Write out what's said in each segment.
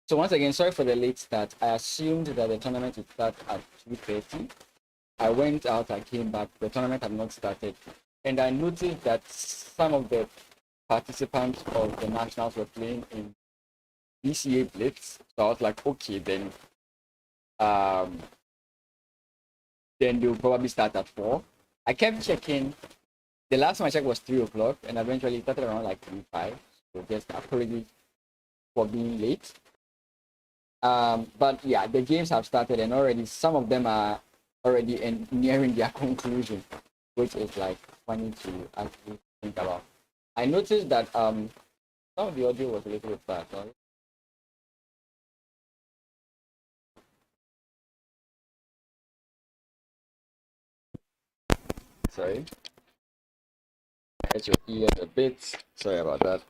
So once again, sorry for the late start. I assumed that the tournament would start at 2:30. I went out, I came back, the tournament had not started. And I noticed that some of the participants of the nationals were playing in BCA Blitz. So I was like, okay, then they'll probably start at 4. I kept checking. The last time I checked was 3 o'clock, and eventually it started around like 3:05. So just apologies for being late. But yeah, the games have started, and already some of them are already nearing their conclusion, which is like funny to actually think about. I noticed that some of the audio was a little bit bad. Sorry. I hit your ears a bit. Sorry about that.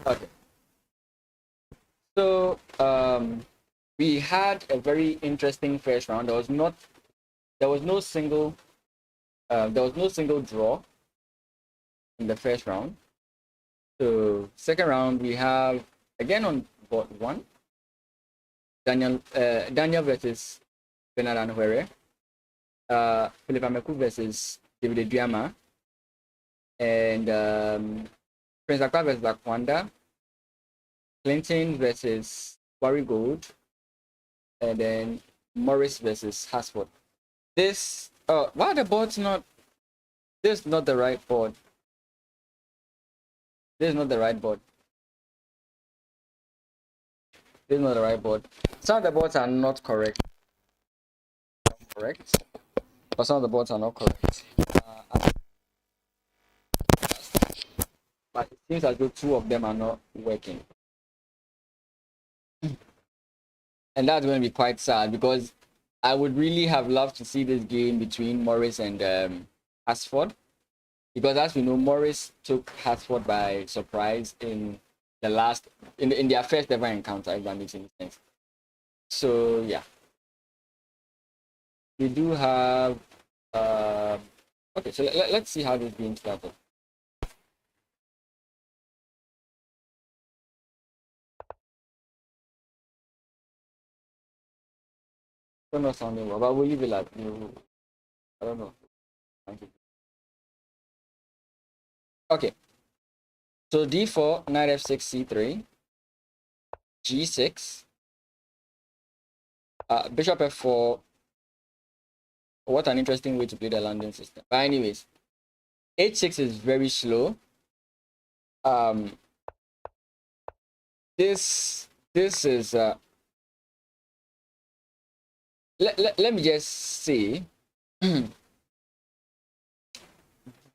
Okay. So we had a very interesting first round. There was no single draw in the first round. So second round we have again on board 1. Daniel versus Bernard Anhuere. Philip Ameku versus David Ediama. And Prince Akpa versus Akwanda. Clinton versus Barry Gold. And then Morris versus Hasford. This why are the boards not? This is not the right board. This is not the right board. This is not the right board. Some of the boards are not correct. But some of the boards are not correct. But it seems as though 2 of them are not working. And that's going to be quite sad because I would really have loved to see this game between Morris and Hasford. Because as we know, Morris took Hasford by surprise in their first ever encounter, if that makes any sense. So yeah. We do have okay, so let's see how this game started. Don't know sounding well, but we'll leave it at you. I don't know. Okay. So D4, knight F6, C3, G6, Bishop F4. What an interesting way to play the landing system. But anyways, H6 is very slow. This is let me just say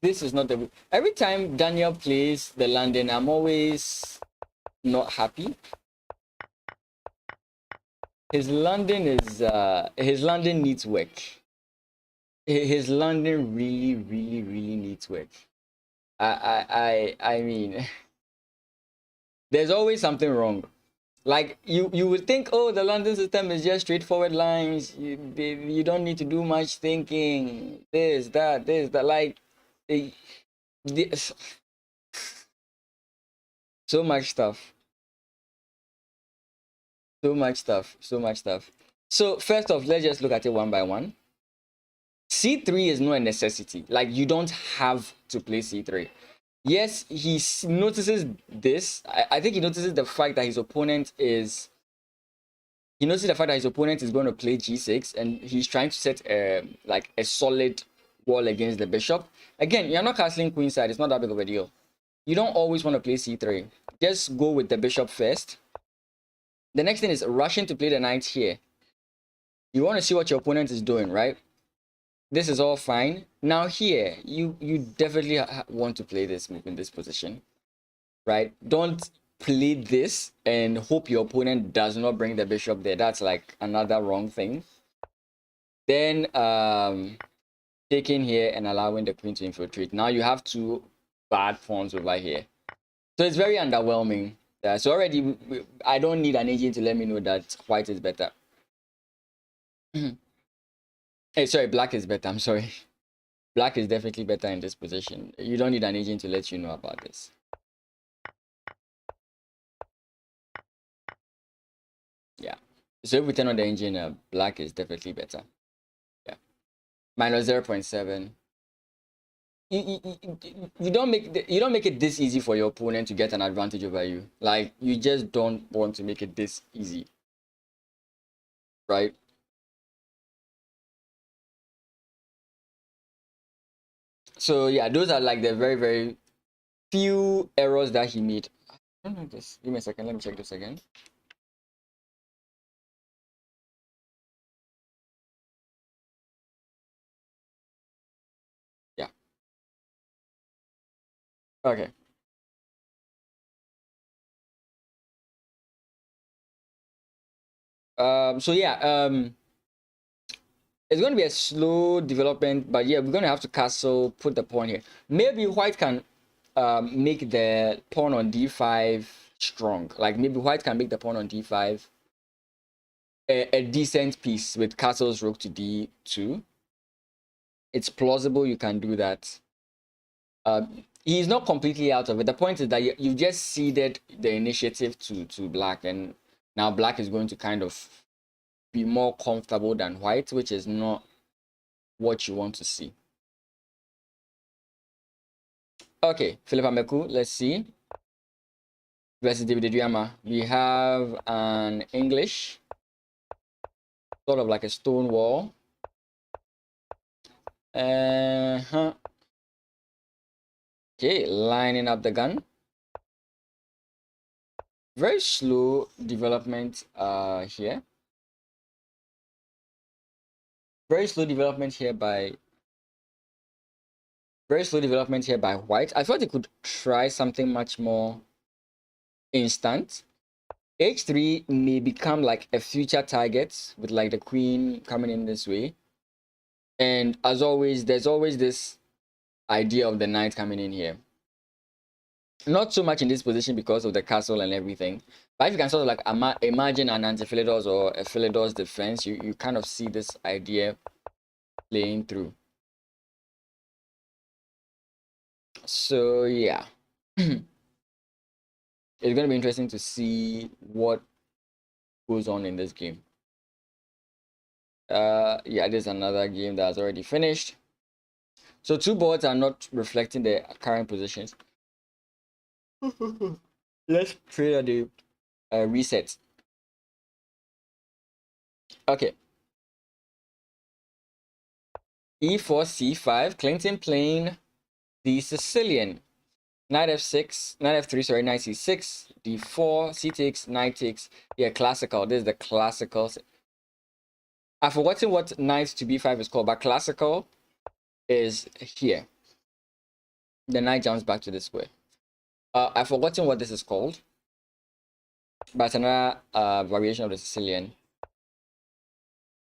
this is not the every time Daniel plays the landing, I'm always not happy. His landing needs work. His landing really needs work. I mean there's always something wrong. Like you would think, oh, the London system is just straightforward lines. You don't need to do much thinking. This, that. Like, so much stuff. So much stuff. So first off, let's just look at it one by one. C3 is not a necessity. Like you don't have to play C3. Yes, he notices this. I think he notices the fact that his opponent is. He notices the fact that his opponent is going to play G6, and he's trying to set like a solid wall against the bishop. Again, you're not castling queenside. It's not that big of a deal. You don't always want to play C3. Just go with the bishop first. The next thing is rushing to play the knight here. You want to see what your opponent is doing, right? This is all fine. Now here, you definitely want to play this move in this position, right? Don't play this and hope your opponent does not bring the bishop there. That's like another wrong thing. Then taking here and allowing the queen to infiltrate. Now you have 2 bad pawns over here. So it's very underwhelming. So already, I don't need an agent to let me know that white is better. Hey, sorry, black is better. I'm sorry. Black is definitely better in this position. You don't need an agent to let you know about this. Yeah. So if we turn on the engine, black is definitely better. Yeah. Minus 0.7. You don't make it this easy for your opponent to get an advantage over you. Like, you just don't want to make it this easy, right? So yeah, those are like the very, very few errors that he made. I don't know this. Give me a second. Let me check this again. Yeah. Okay. So yeah, it's going to be a slow development, but yeah, we're going to have to castle, put the pawn here. Maybe white can make the pawn on d5 strong. Like, maybe white can make the pawn on d5 a decent piece with castle's rook to d2. It's plausible you can do that. He's not completely out of it. The point is that you just ceded the initiative to black, and now black is going to kind of be more comfortable than white, which is not what you want to see. Okay, Philippa Meku, let's see. Versus David Adriama. We have an English, sort of like a stone wall. Okay, lining up the gun. Very slow development here. Very slow development here by white. I thought he could try something much more instant. H3 may become like a future target with like the queen coming in this way. And as always, there's always this idea of the knight coming in here. Not so much in this position because of the castle and everything. But if you can sort of like imagine an anti-Philidor's or a Philidor's defense, you kind of see this idea playing through. So yeah. It's going to be interesting to see what goes on in this game. Yeah, there's another game that's already finished. So two boards are not reflecting their current positions. Let's pray that they reset. Okay. E4, C5. Clinton playing the Sicilian. Knight F6, Knight F3, sorry, Knight C6, D4, C takes, Knight takes. Yeah, classical. This is the classical. I've forgotten what Knight to B5 is called, but classical is here. The knight jumps back to the square. I've forgotten what this is called, but it's another variation of the Sicilian.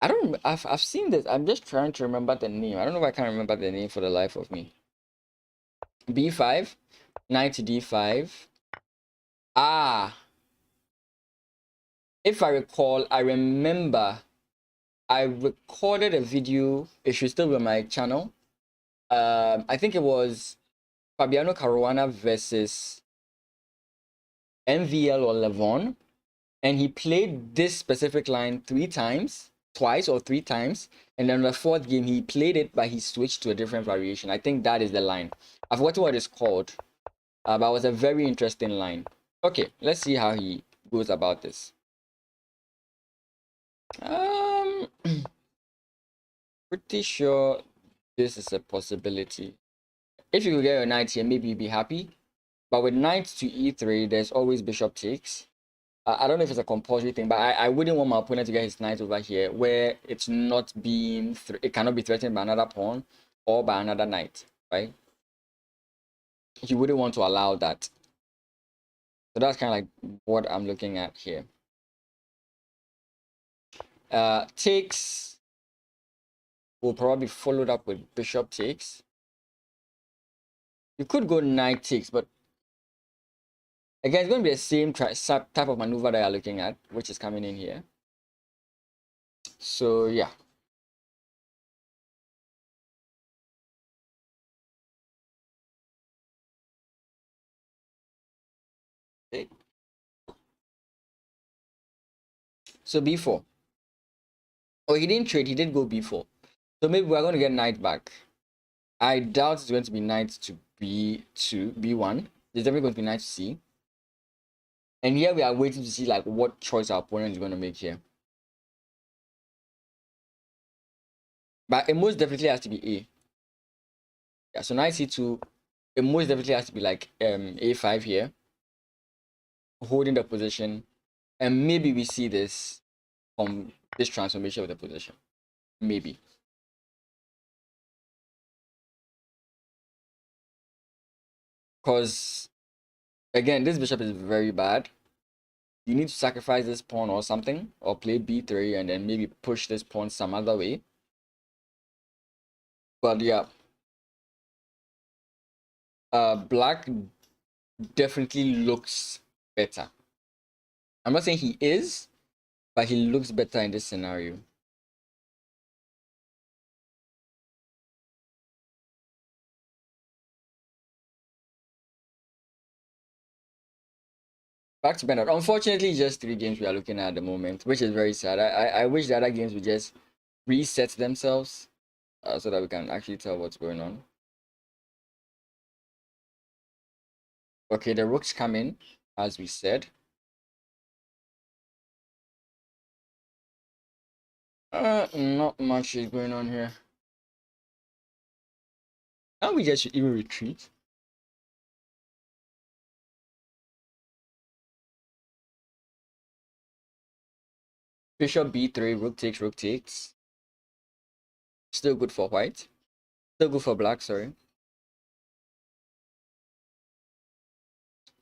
I don't. I've seen this. I'm just trying to remember the name. I don't know if I can remember the name for the life of me. B5, knight to D5. Ah, if I recall, I remember. I recorded a video. It should still be on my channel. I think it was Fabiano Caruana versus MVL or Levon, and he played this specific line twice or three times, and then the fourth game he played it, but he switched to a different variation. I think that is the line. I've forgotten what it's called, but it was a very interesting line. Okay, let's see how he goes about this. Pretty sure this is a possibility. If you could get your knight here, maybe you'd be happy. But with knight to e3, there's always bishop takes. I don't know if it's a compulsory thing, but I wouldn't want my opponent to get his knight over here where it's not being, it cannot be threatened by another pawn or by another knight, right? You wouldn't want to allow that. So that's kind of like what I'm looking at here. Takes will probably be followed up with bishop takes. You could go knight takes, but again, it's going to be the same type of maneuver that you're looking at, which is coming in here. So yeah. So b4. Oh, he didn't trade. He did go b4. So maybe we're going to get knight back. I doubt it's going to be knight to b2, b1. There's definitely going to be knight to c. And here we are waiting to see like what choice our opponent is going to make here. But it most definitely has to be a. Yeah, so knight c2, it most definitely has to be like a5 here, holding the position. And maybe we see this from this transformation of the position. Maybe. Because, again, this bishop is very bad. You need to sacrifice this pawn or something, or play b3 and then maybe push this pawn some other way. But yeah, black definitely looks better. I'm not saying he is, but he looks better in this scenario. Back to Bernard. Unfortunately, just 3 games we are looking at the moment, which is very sad. I wish the other games would just reset themselves so that we can actually tell what's going on. Okay, the rooks come in, as we said. Not much is going on here. Can't we just even retreat? Bishop b3, rook takes, rook takes. Still good for white. Still good for black, sorry.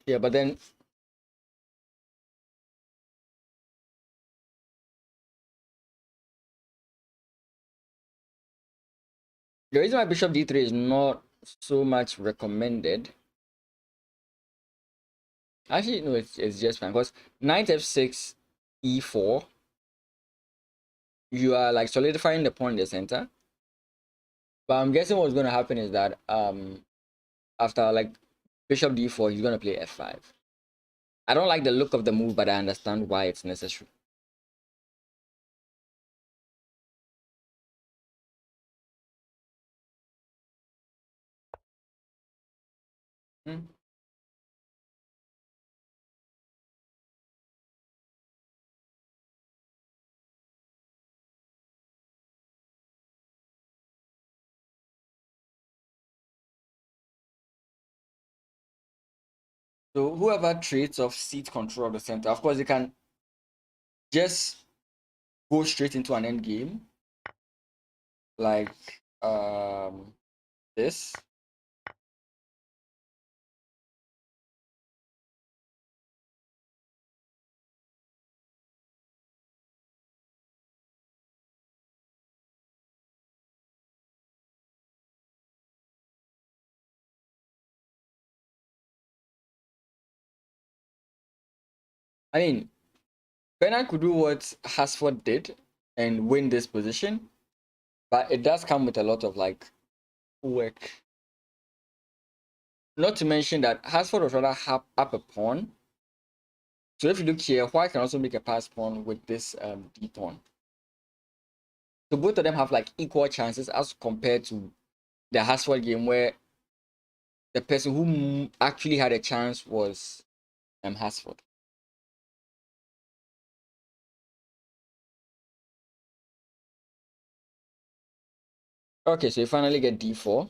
Yeah, but then the reason why bishop d3 is not so much recommended. Actually, no, it's just fine because knight f6, e4. You are like solidifying the pawn in the center. But I'm guessing what's going to happen is that after like bishop d4, he's going to play f5. I don't like the look of the move, but I understand why it's necessary. Hmm. So whoever trades off seat control of the center, of course, they can just go straight into an end game, like this. I mean, Bernard could do what Hasford did and win this position, but it does come with a lot of like work. Not to mention that Hasford was rather up a pawn. So if you look here, white can also make a pass pawn with this d pawn. So both of them have like equal chances as compared to the Hasford game where the person who actually had a chance was Hasford. Okay, so you finally get d4.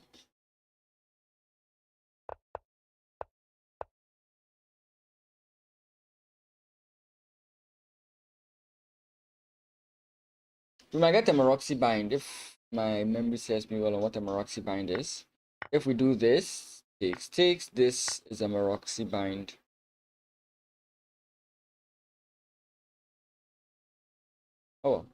We might get a Maroxy bind if my memory serves me well on what a Maroxy bind is. If we do this, takes, this is a Maroxy bind. Oh.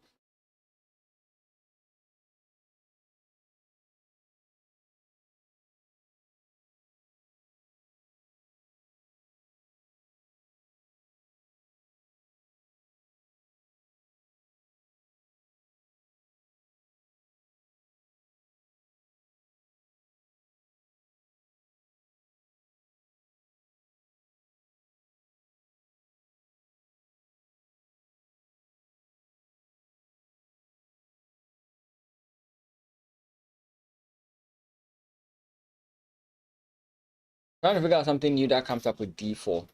Trying to figure out something new that comes up with d4.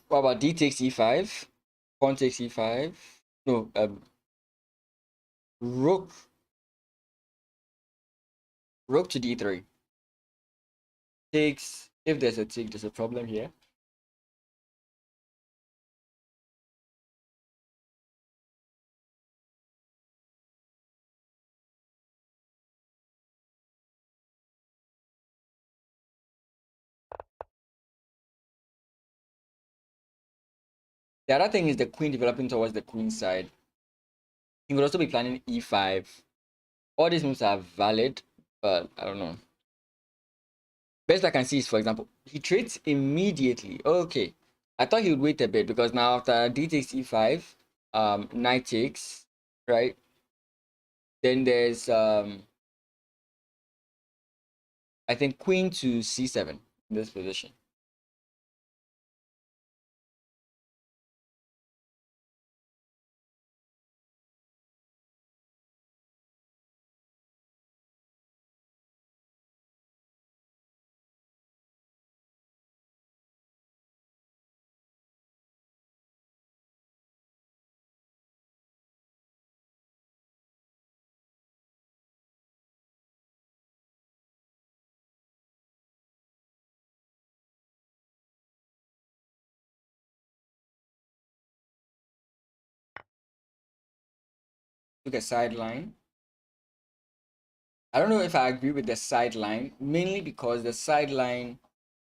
What about d takes e5? Pawn takes e5. No, rook to d3. Takes, if there's a take, there's a problem here. The other thing is the queen developing towards the queen side. He could also be planning e5. All these moves are valid, but I don't know. Best I can see is, for example, he trades immediately. Okay. I thought he would wait a bit because now after d takes e5, knight takes, right? Then there's I think queen to c7 in this position. Look at sideline. I don't know if I agree with the sideline, mainly because the sideline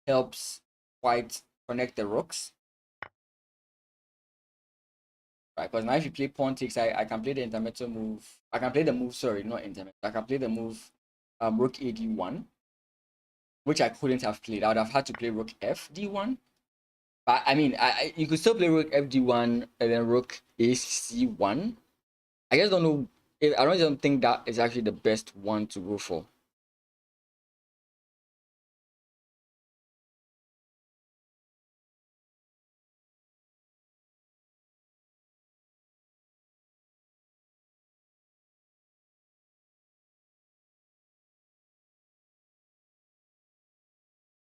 helps white connect the rooks. Right, because now if you play pawn takes, I can play the intermezzo move. I can play the move, sorry, not intermezzo. I can play the move rook a d1, which I couldn't have played. I would have had to play rook f d1. But I mean, you could still play rook f d1 and then rook a c1. I just don't know. I don't think that is actually the best one to go for.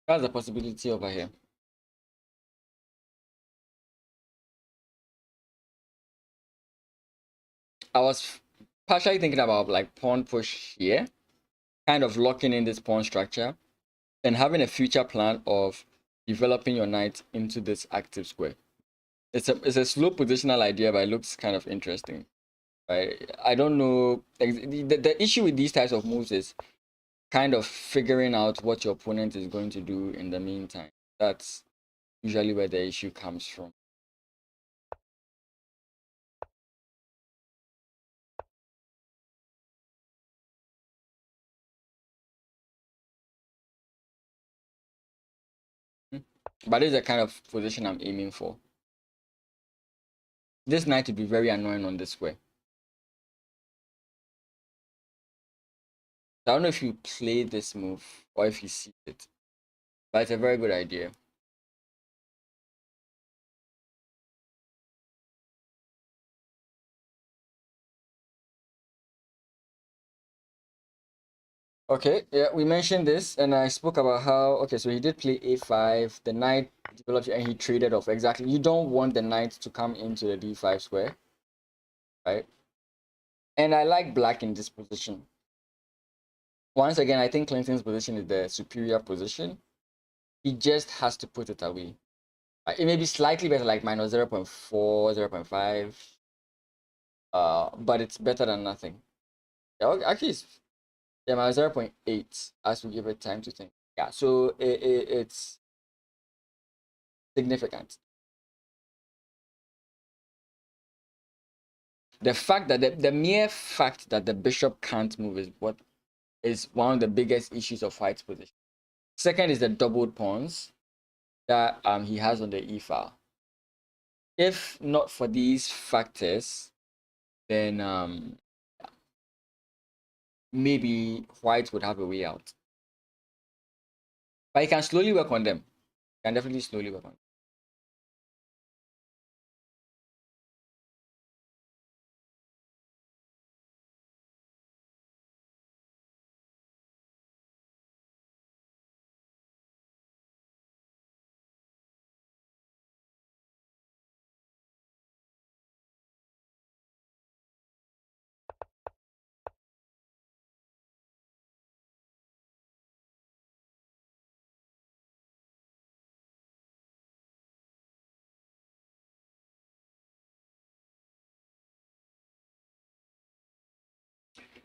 That's a possibility over here. I was partially thinking about like pawn push here, kind of locking in this pawn structure and having a future plan of developing your knight into this active square. It's a slow positional idea, but it looks kind of interesting. Right? I don't know. The issue with these types of moves is kind of figuring out what your opponent is going to do in the meantime. That's usually where the issue comes from. But this is the kind of position I'm aiming for. This knight would be very annoying on this square. I don't know if you play this move or if you see it, but it's a very good idea. Okay, yeah, we mentioned this, and I spoke about how, okay, so he did play a5, the knight developed, and he traded off. Exactly. You don't want the knight to come into the d5 square, right? And I like black in this position. Once again, I think Clinton's position is the superior position. He just has to put it away. It may be slightly better, like minus 0.4, 0.5, but it's better than nothing. Yeah, actually, yeah, minus 0.8 as we give it time to think. Yeah, so it's significant. The fact that the mere fact that the bishop can't move is what is one of the biggest issues of white's position. Second is the doubled pawns that he has on the e file. If not for these factors, then maybe white would have a way out. But you can slowly work on them. can definitely slowly work on.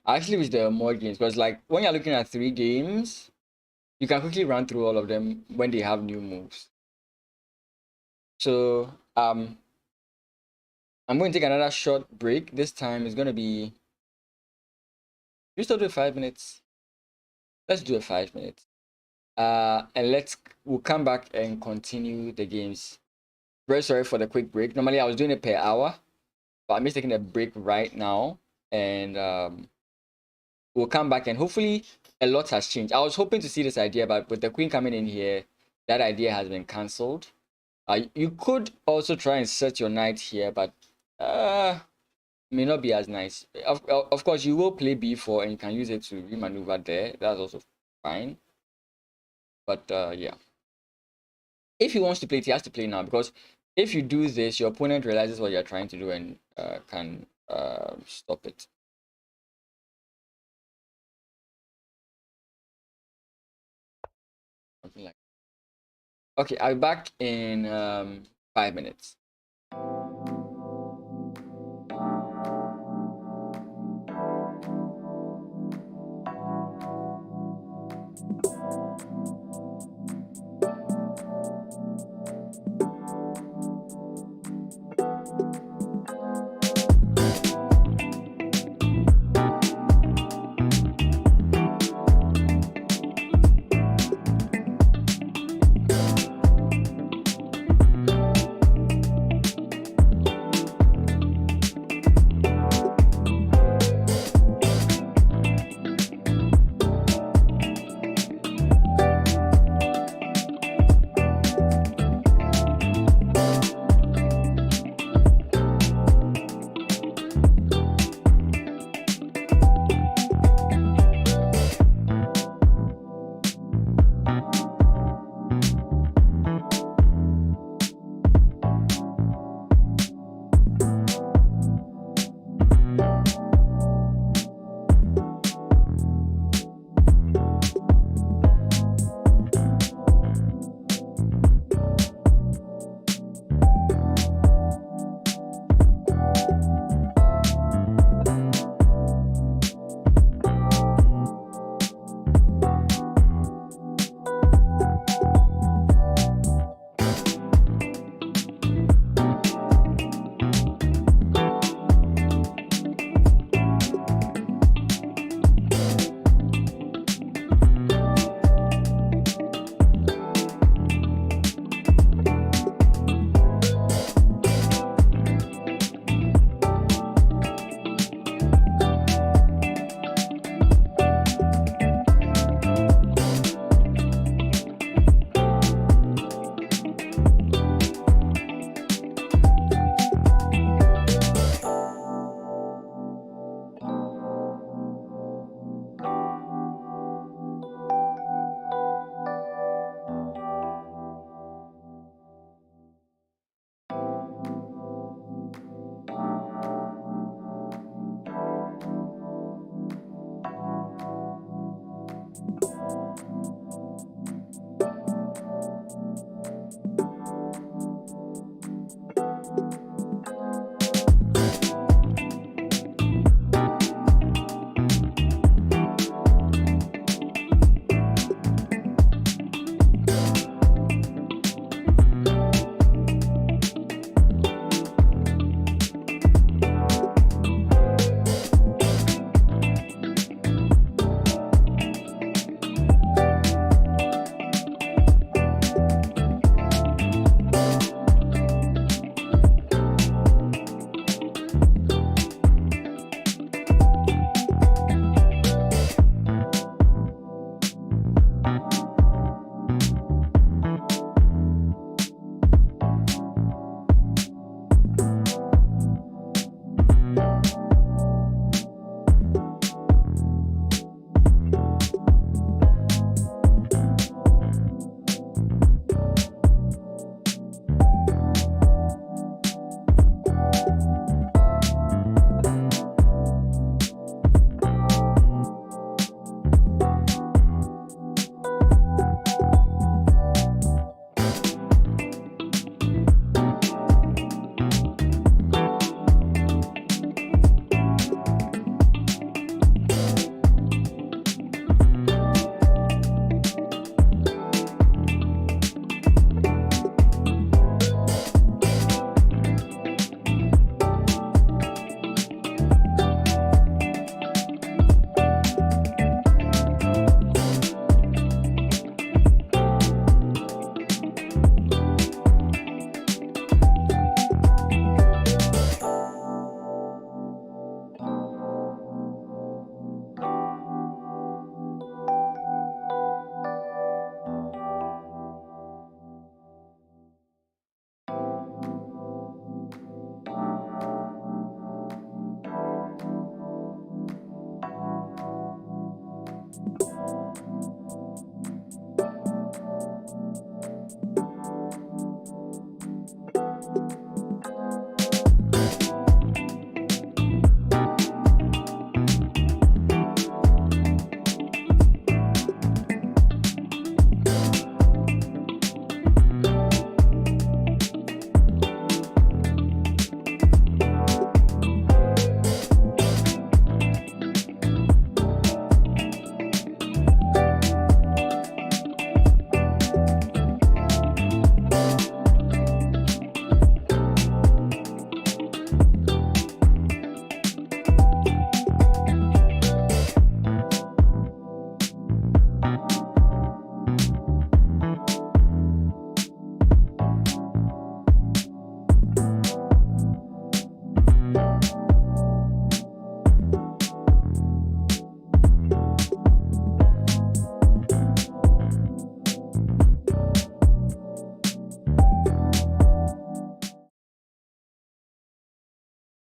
I actually wish there were more games because, like, when you're looking at 3 games, you can quickly run through all of them when they have new moves. So, I'm going to take another short break. This time is going to be. We still do 5 minutes. Let's do a 5 minutes. And we'll come back and continue the games. Very sorry for the quick break. Normally I was doing it per hour, but I'm just taking a break right now, and we'll come back and hopefully a lot has changed. I was hoping to see this idea, but with the queen coming in here, that idea has been cancelled. You could also try and set your knight here, but may not be as nice. Of course, you will play b4 and you can use it to remaneuver there. That's also fine. But yeah, if he wants to play it, he has to play now, because if you do this, your opponent realizes what you're trying to do and can stop it. Something like. Okay, I'll be back in 5 minutes.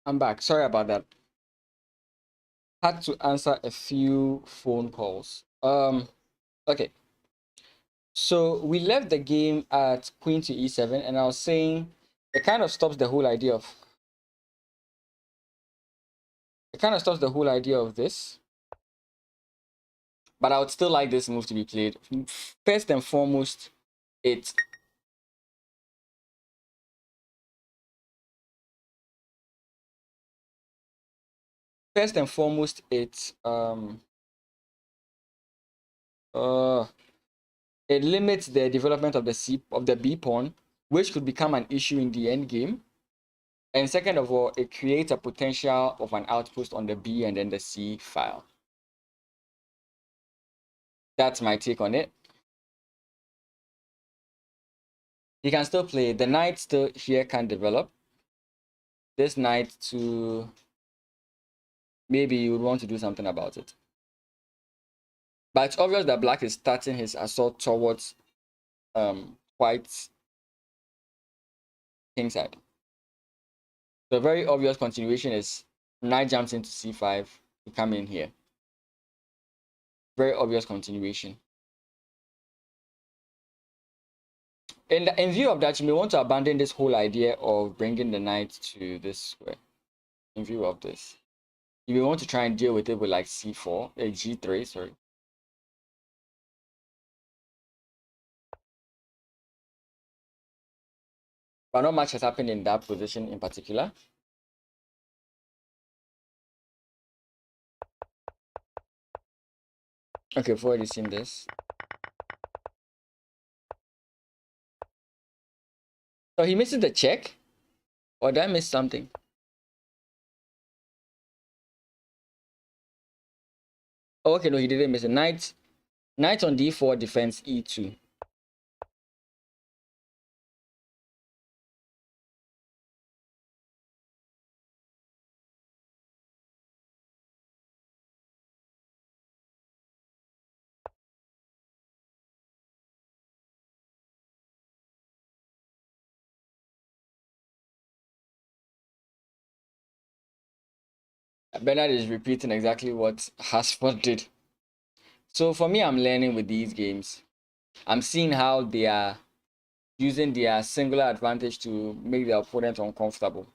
I'm back. Sorry about that. Had to answer a few phone calls. Okay. So we left the game at queen to e7, and I was saying it kind of stops the whole idea of this. But I would still like this move to be played. First and foremost, it first and foremost uh it limits the development of the B pawn, which could become an issue in the end game. And second of all, it creates a potential of an outpost on the B and then the C file. That's my take on it. You can still play. The knight still here can develop. This knight to maybe you would want to do something about it. But it's obvious that black is starting his assault towards white's kingside. The very obvious continuation is knight jumps into c5 to come in here. Very obvious continuation. In view of that, you may want to abandon this whole idea of bringing the knight to this square. In view of this, you may want to try and deal with it with like c4, g3, sorry. But not much has happened in that position in particular. Okay, we've already seen this. So he misses the check, or did I miss something? Oh, okay, no, he didn't miss it. Knight on d4, defense e2. Bernard is repeating exactly what Hasford did. So for me, I'm learning with these games. I'm seeing how they are using their singular advantage to make their opponent uncomfortable.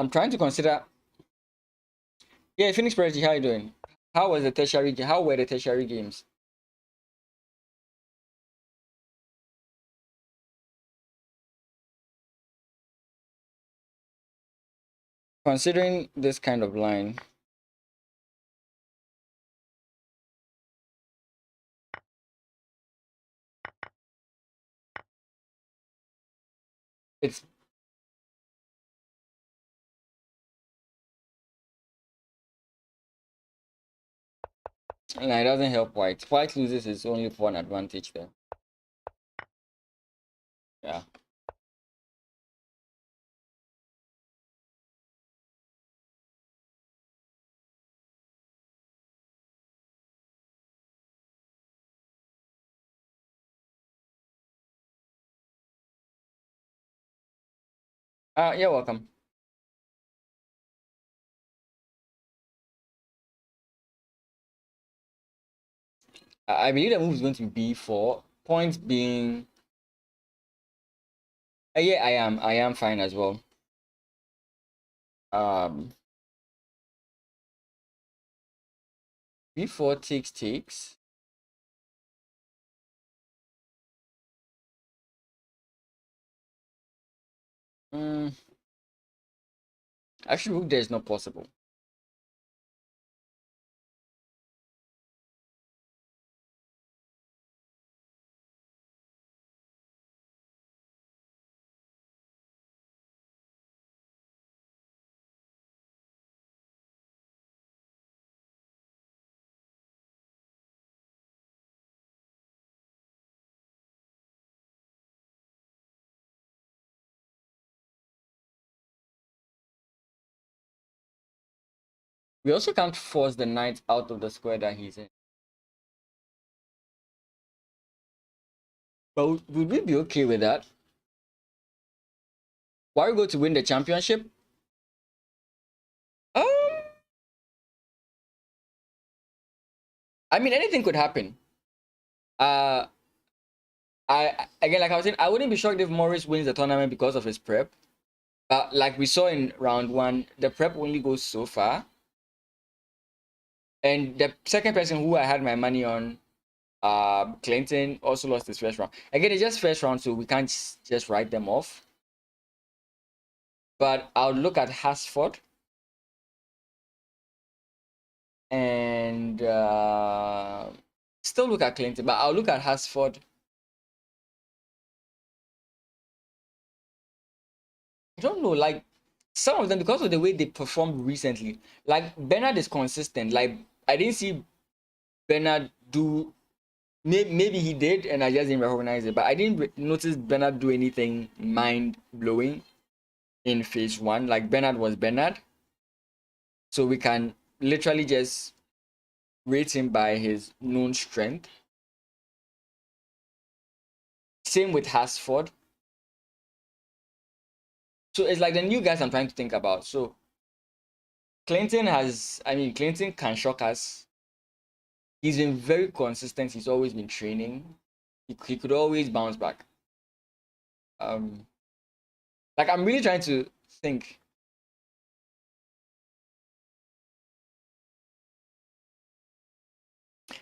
I'm trying to consider. Yeah, Phoenix Prodigy, how you doing? How was the tertiary? How were the tertiary games? Considering this kind of line, it's and it doesn't help white. White loses his only pawn advantage there. Yeah. You're welcome. I believe the move is going to be b4. Points being, yeah, I am fine as well. Um, b4 takes. Mm, actually, rook there is not possible. We also can't force the knight out of the square that he's in. But would we be okay with that? Warrior go to win the championship? Um, I mean, anything could happen. Uh, I again, like I was saying, I wouldn't be shocked if Morris wins the tournament because of his prep. But like we saw in round one, the prep only goes so far. And the second person who I had my money on, Clinton, also lost his first round. Again, it's just first round, so we can't just write them off. But I'll look at Hasford and still look at Clinton, but I'll look at Hasford. I don't know, like some of them because of the way they performed recently. Like Bernard is consistent. Like I didn't see Bernard do. Maybe he did, and I just didn't recognize it. But I didn't notice Bernard do anything mind blowing in phase one. Like Bernard was Bernard, so we can literally just rate him by his known strength. Same with Hasford. So it's like the new guys I'm trying to think about. So Clinton Clinton can shock us. He's been very consistent. He's always been training. He could always bounce back. Like I'm really trying to think.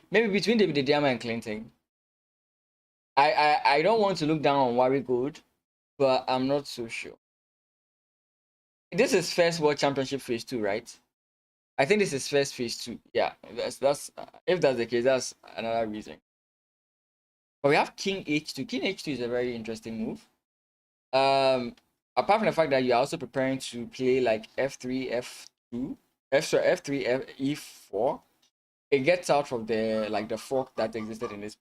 Maybe between David Diama and Clinton. I don't want to look down on Warri Gold, but I'm not so sure. This is first World Championship phase 2, right? I think this is first phase 2. Yeah, that's if that's the case, that's another reason. But we have King H2. King H2 is a very interesting move. Apart from the fact that you're also preparing to play like F3, F2, F3, E4, it gets out of the fork that existed in this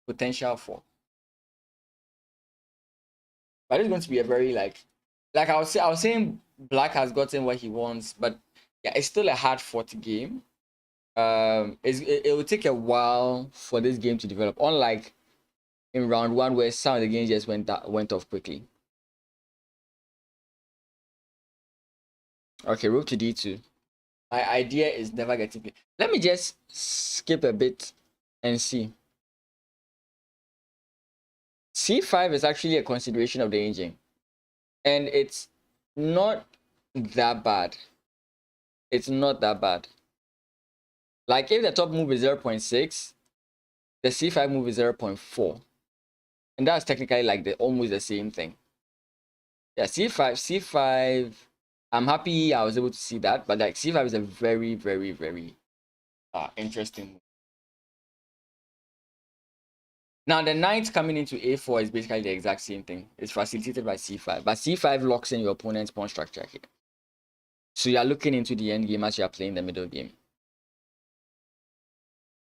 potential fork. But it's going to be a very like I was saying Black has gotten what he wants, but yeah, it's still a hard fought game. It will take a while for this game to develop, unlike in round one where some of the games just went off quickly. Okay, rook to d2. My idea is never getting played. Let me just skip a bit and see. C5 is actually a consideration of the engine, and it's not that bad. It's not that bad. Like if the top move is 0.6, the C5 move is 0.4. And that's technically like almost the same thing. Yeah, C5, I'm happy I was able to see that, but like C5 is a very, very, very interesting move. Now the knight coming into A4 is basically the exact same thing. It's facilitated by C5, but C5 locks in your opponent's pawn structure here. So you're looking into the end game as you're playing the middle game.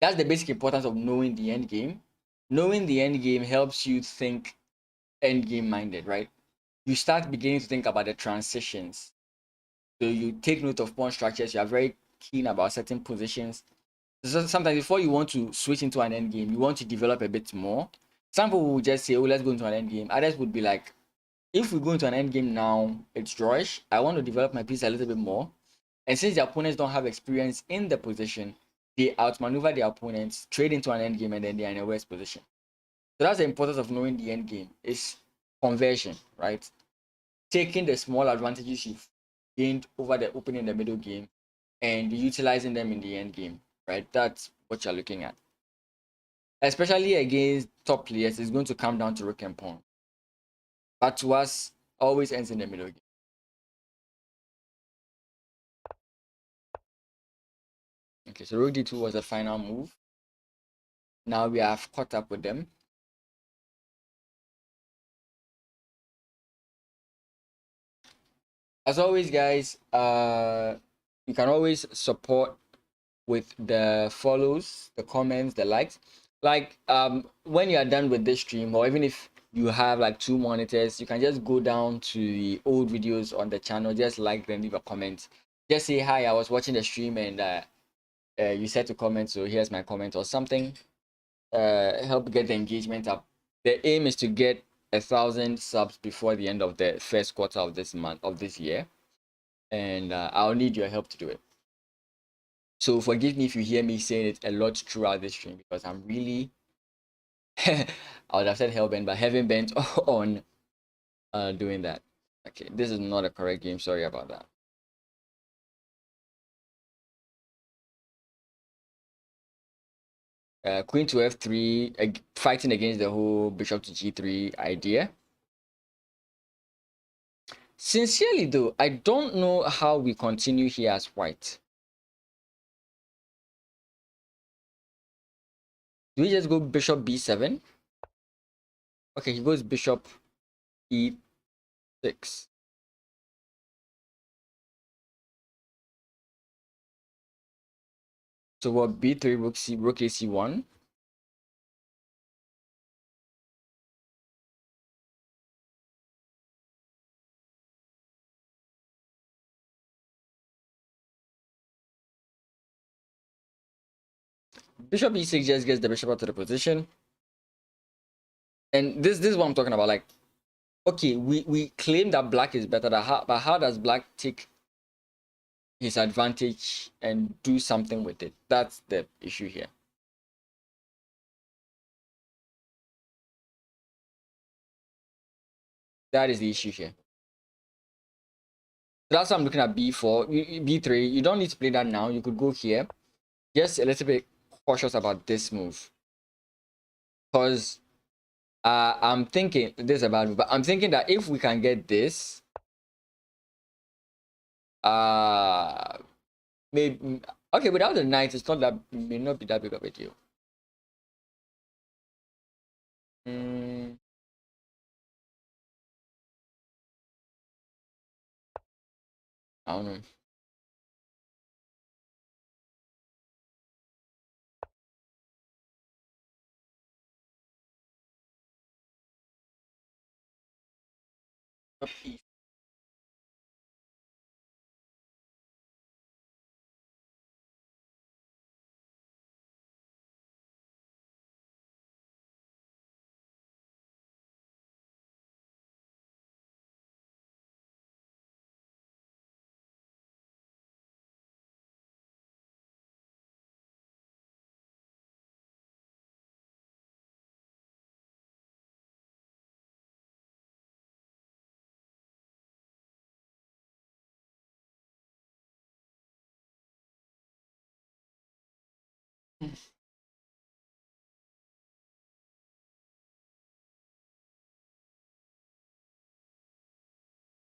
That's the basic importance of knowing the end game. Knowing the end game helps you think end game minded, right? You start beginning to think about the transitions. So you take note of pawn structures. You are very keen about certain positions. So sometimes before you want to switch into an end game, you want to develop a bit more. Some people will just say, oh, let's go into an end game. Others would be like, if we go into an end game now, it's drawish. I want to develop my piece a little bit more. And since the opponents don't have experience in the position, they outmaneuver their opponents, trade into an end game, and then they are in a worse position. So that's the importance of knowing the end game. It's conversion, right? Taking the small advantages you've gained over the opening in the middle game and utilizing them in the end game, right? That's what you're looking at. Especially against top players, it's going to come down to rook and pawn. But to us, always ends in the middle game. Okay, so rook d2 was the final move. Now we have caught up with them. As always, guys, you can always support with the follows, the comments, the likes. Like when you are done with this stream, or even if you have like 2 monitors, you can just go down to the old videos on the channel, just like them, leave a comment, just say hi, I was watching the stream and you said to comment, so here's my comment or something. Help get the engagement up. The aim is to get 1,000 subs before the end of the first quarter of this month, of this year, and I'll need your help to do it. So forgive me if you hear me saying it a lot throughout this stream, because I'm really I would have said hellbent, but heaven bent on doing that. Okay, this is not a correct game, sorry about that. Queen to f3, fighting against the whole bishop to g3 idea. Sincerely though, I don't know how we continue here as white. Do we just go bishop b7? Okay, he goes bishop e6. So what, b3, rook ac1. Bishop e6 just gets the bishop out to the position. And this is what I'm talking about. Like, okay, we claim that black is better, but how does black take his advantage and do something with it? That's the issue here. That is the issue here. That's why I'm looking at b4, b3. You don't need to play that now. You could go here. Just a little bit cautious about this move, because I'm thinking this is a bad move, but I'm thinking that if we can get this, maybe okay, without the knight, it's not that, may not be that big of a deal. I don't know.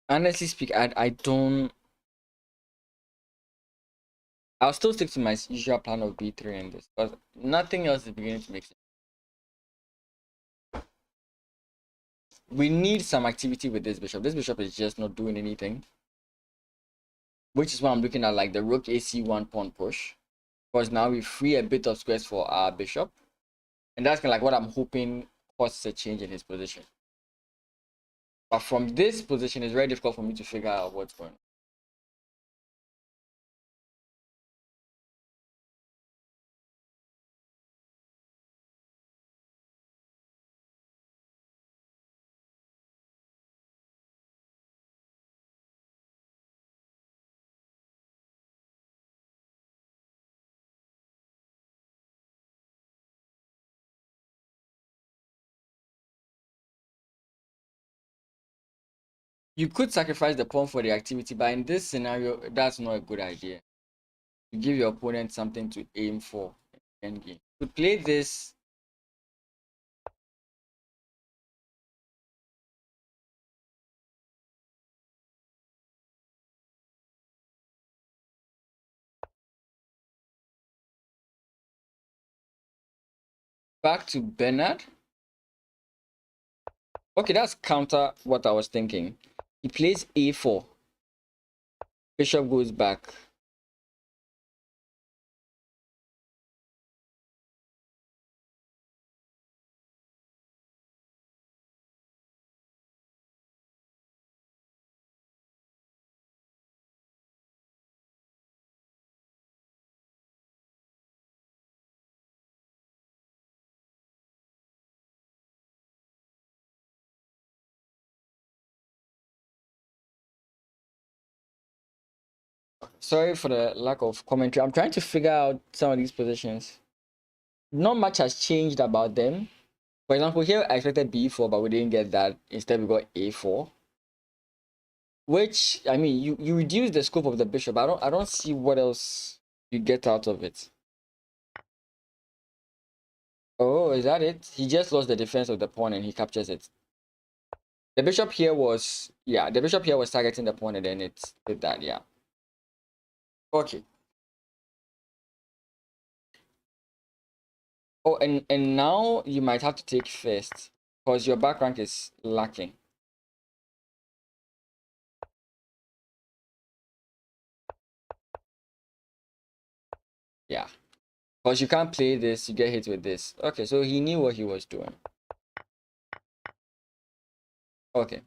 Honestly speak, I don't. I'll still stick to my usual plan of b3 in this, because nothing else is beginning to make sense. We need some activity with this bishop. This bishop is just not doing anything, which is why I'm looking at like the rook ac1 pawn push, because now we free a bit of squares for our bishop, and that's kind of like what I'm hoping causes a change in his position. But from this position, it's very difficult for me to figure out what's going on. You could sacrifice the pawn for the activity, but in this scenario, that's not a good idea. You give your opponent something to aim for in endgame. To play this, back to Bernard. Okay, that's counter what I was thinking. He plays a4. Bishop goes back. sorry for the lack of commentary. I'm trying to figure out some of these positions. Not much has changed about them. For example, here I expected b4, but we didn't get that. Instead, we got a4. Which, I mean, you reduce the scope of the bishop. I don't see what else you get out of it. Oh, is that it? He just lost the defense of the pawn and he captures it. The bishop here was, yeah, the bishop here was targeting the pawn and then it did that, yeah. Okay. Oh, and now you might have to take first because your back rank is lacking. Yeah. Because you can't play this, you get hit with this. Okay, so he knew what he was doing. Okay.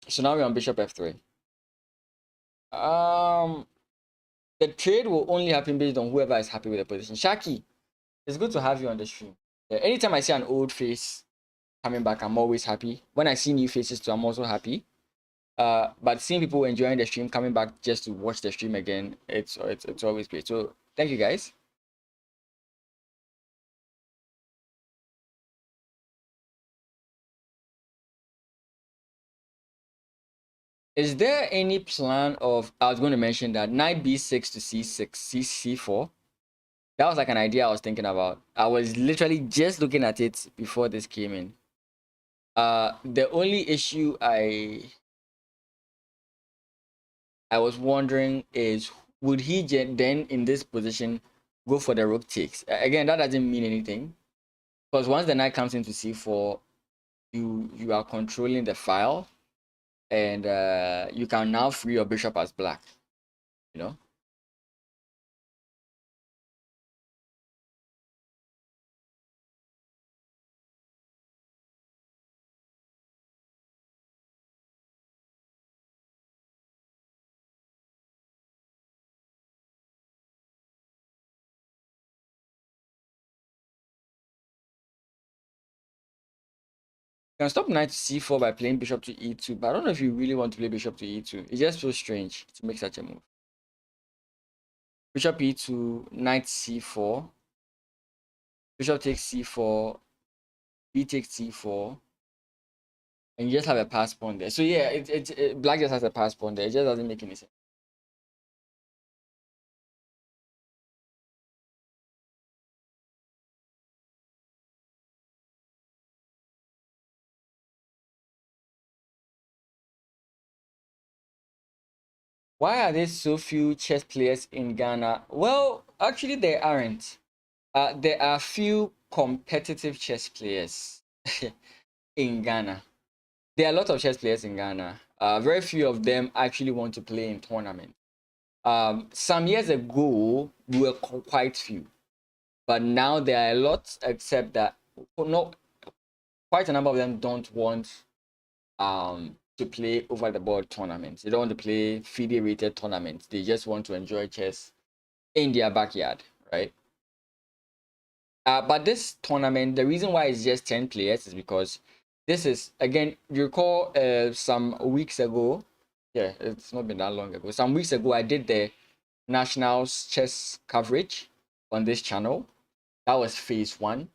So now we're on bishop f3. The trade will only happen based on whoever is happy with the position. Shaki, it's good to have you on the stream. Yeah, anytime I see an old face coming back, I'm always happy. When I see new faces too, I'm also happy. But seeing people enjoying the stream, coming back just to watch the stream again, it's always great. So thank you guys. Is there any plan of, I was going to mention that knight b6 to c6, c4? That was like an idea I was thinking about. I was literally just looking at it before this came in. The only issue I was wondering is, would he then in this position go for the rook takes? Again, that doesn't mean anything because once the knight comes into c4, you are controlling the file, and you can now free your bishop as black. You know. You can stop knight to c4 by playing bishop to e2, but I don't know if you really want to play bishop to e2. It just feels strange to make such a move. Bishop e2, knight c4, bishop takes c4, b takes c4, and you just have a pass pawn there. So yeah, black just has a pass pawn there. It just doesn't make any sense. Why are there so few chess players in Ghana? Well, actually, there aren't. There are few competitive chess players in Ghana. There are a lot of chess players in Ghana. Very few of them actually want to play in tournaments. Some years ago, we were quite few, but now there are a lot. Except that, no, quite a number of them don't want to play over the board tournaments. They don't want to play FIDE rated tournaments. They just want to enjoy chess in their backyard, right? But this tournament, the reason why it's just 10 players is because this is, again, you recall some weeks ago, yeah, it's not been that long ago. Some weeks ago, I did the nationals chess coverage on this channel. That was phase one.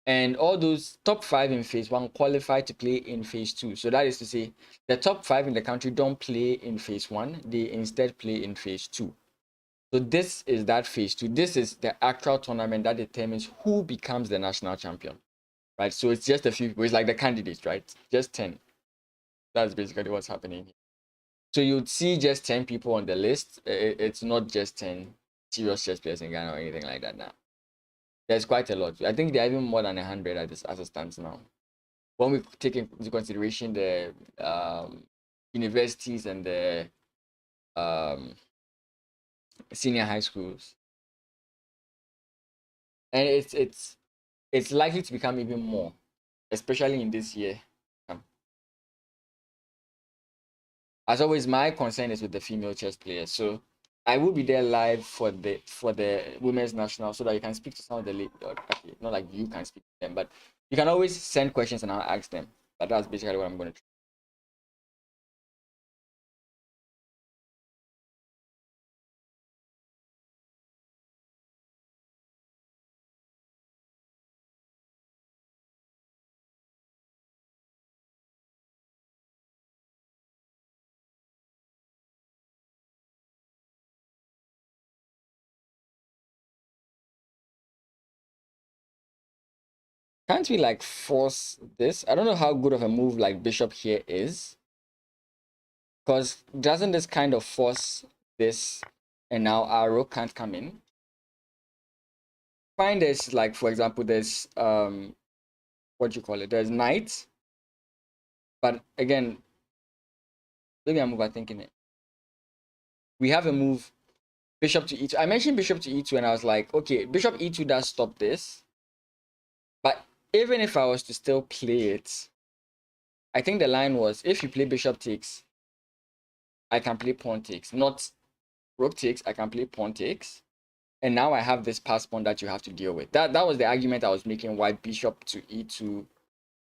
And all those top 5 in phase one qualified to play in phase two. So that is to say, the top 5 in the country don't play in phase one, they instead play in phase two. So this is that phase two. This is the actual tournament that determines who becomes the national champion, right? So it's just a few people. It's like the candidates, right? Just 10. That's basically what's happening. So you'd see just 10 people on the list. It's not just 10 serious chess players in Ghana or anything like that now. There's quite a lot. I think there are even more than 100 at this, as it stands now. When we take into consideration the universities and the um, senior high schools, and it's likely to become even more, especially in this year. As always, my concern is with the female chess players. So I will be there live for the women's national, so that you can speak to some of the late. Okay, not like you can speak to them, but you can always send questions and I'll ask them. But that's basically what I'm going to Can't we like force this? I don't know how good of a move like bishop here is. Because doesn't this kind of force this, and now our rook can't come in? Find this, like for example, there's what do you call it? There's knight, but again, maybe I'm overthinking it. We have a move bishop to e2. I mentioned bishop to e2, and I was like, okay, bishop e2 does stop this, but even if I was to still play it, I think the line was if you play bishop takes, I can play pawn takes, not rook takes. I can play pawn takes. And now I have this pass pawn that you have to deal with. That was the argument I was making why bishop to e2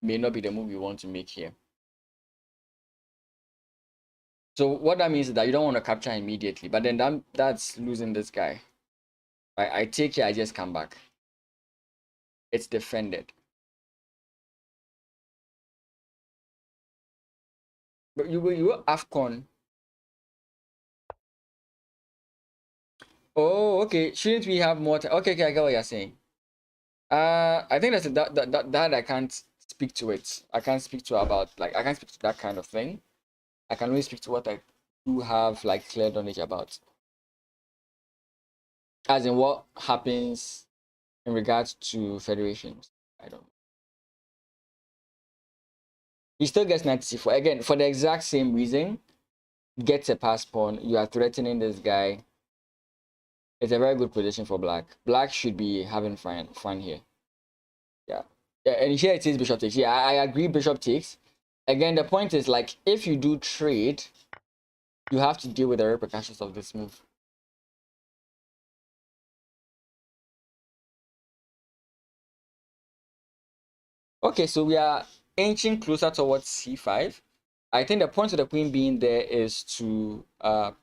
may not be the move you want to make here. So what that means is that you don't want to capture immediately, but then that's losing this guy. I take it, I just come back. It's defended. But you will AFCON. Oh, okay. Shouldn't we have more time? Okay, I get what you're saying. I think that I can't speak to it. I can't speak to about like I can't speak to that kind of thing. I can only speak to what I do have like clear knowledge about. As in what happens in regards to federations. I don't know. He still gets 94. Again, for the exact same reason, gets a pass pawn. You are threatening this guy. It's a very good position for black. Black should be having fun here. Yeah. And here it is bishop takes. Yeah, I agree bishop takes. Again, the point is like if you do trade, you have to deal with the repercussions of this move. Okay, so we are inching closer towards c5. I think the point of the queen being there is to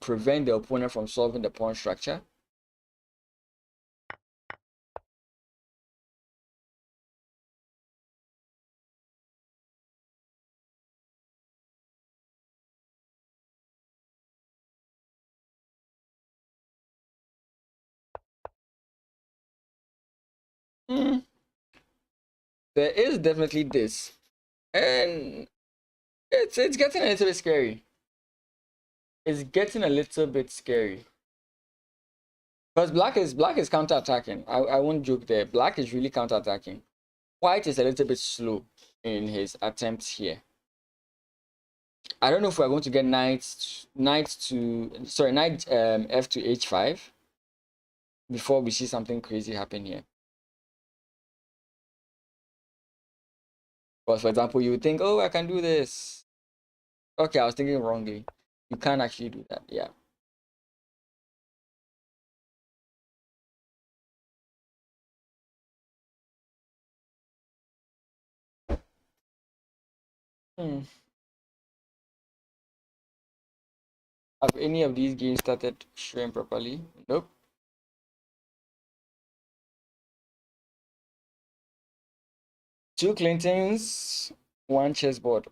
prevent the opponent from solving the pawn structure. Hmm. There is definitely this, and it's getting a little bit scary. It's getting a little bit scary because black is counter-attacking. I won't joke there. Black is really counter-attacking. White is a little bit slow in his attempts here. I don't know if we're going to get knight f to h5 before we see something crazy happen here. But for example, you would think, oh, I can do this. Okay, I was thinking wrongly. You can't actually do that. Yeah. Hmm. Have any of these games started showing properly? Nope. Two Clintons, one chessboard.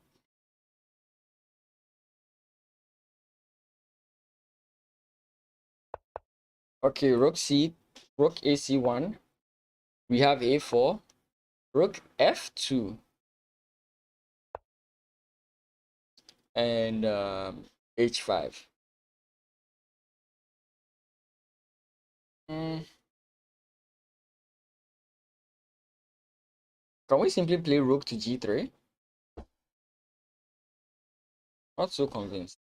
Okay, rook ac1. We have a4. Rook f2. And h5. Hmm. Can we simply play rook to g3? Not so convinced.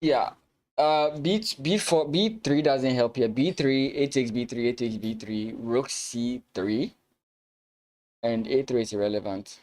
Yeah. B4, B3 doesn't help here. B3, a takes B3, a takes B3, rook C3, and A3 is irrelevant.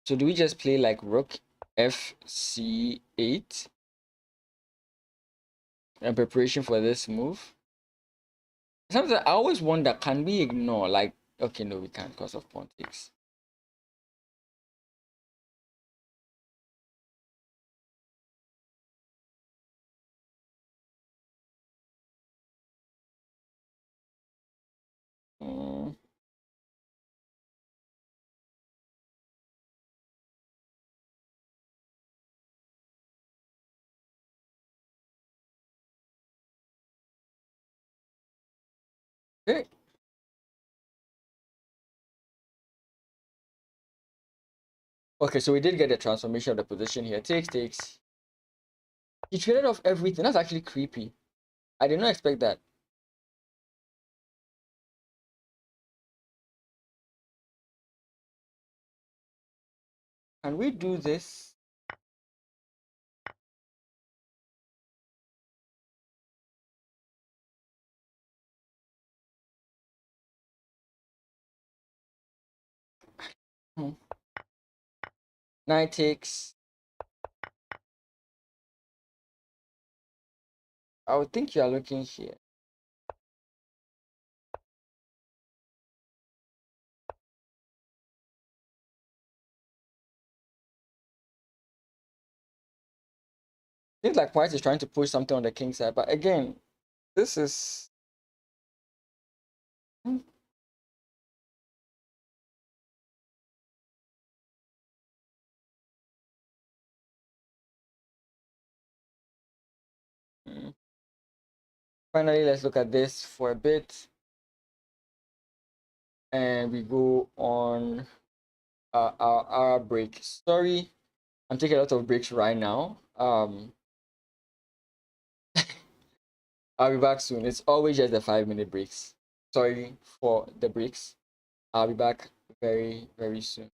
So do we just play like rook fc8 in preparation for this move? Sometimes I always wonder, can we ignore, like, okay, no, we can't because of pawn takes. Mm. Okay. Okay, so we did get the transformation of the position here. Takes. He traded off everything. That's actually creepy. I did not expect that. Can we do this? Hmm. Knight takes. I would think you are looking here. Seems like White is trying to push something on the king side, but again, this is. Hmm. Hmm. Finally, let's look at this for a bit, and we go on our break. Sorry, I'm taking a lot of breaks right now. I'll be back soon. It's always just the 5-minute breaks. Sorry for the breaks. I'll be back very, very soon.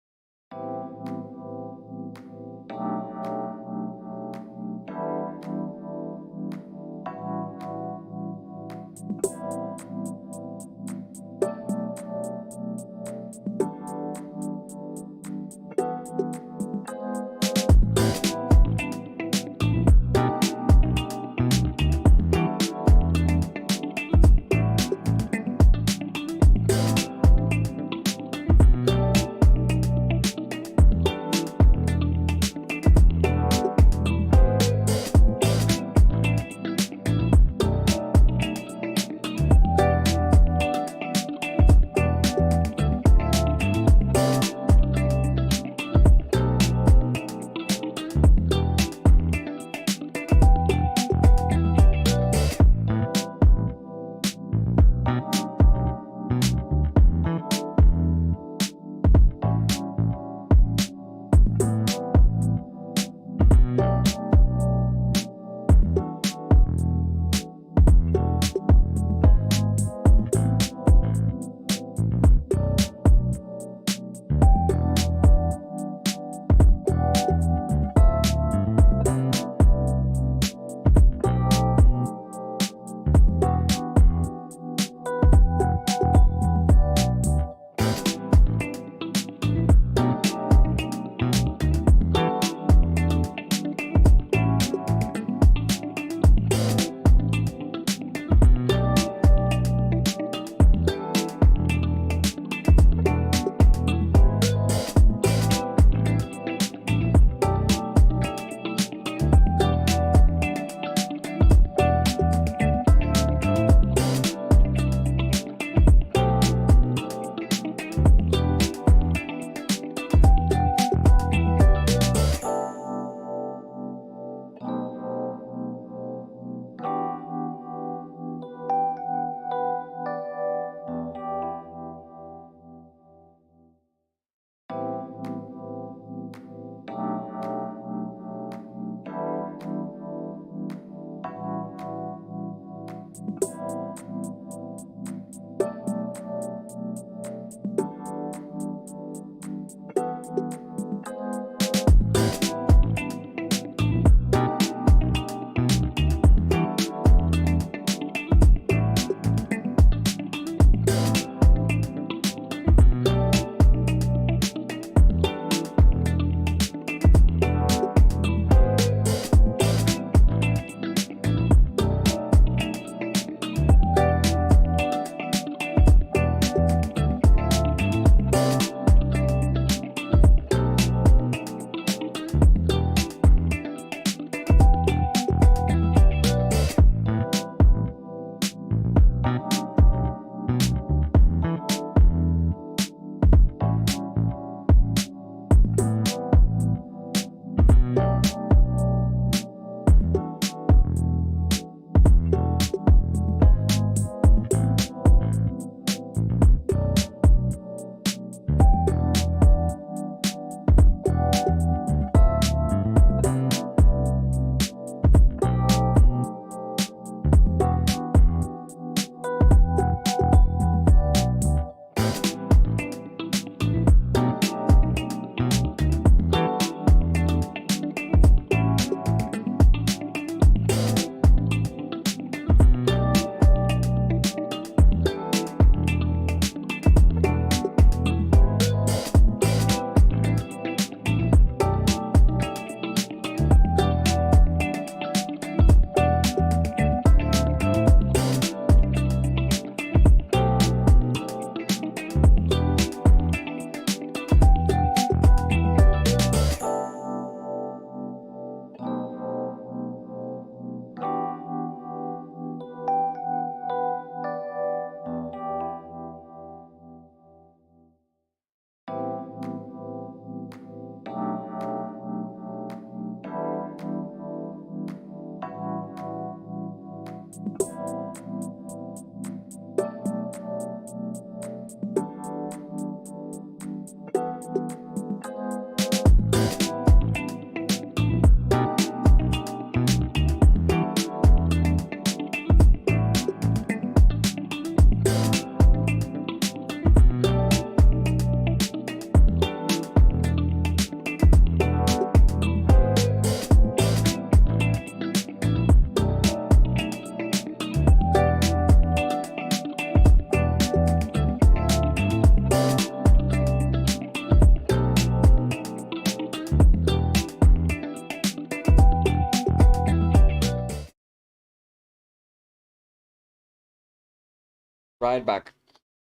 Right back.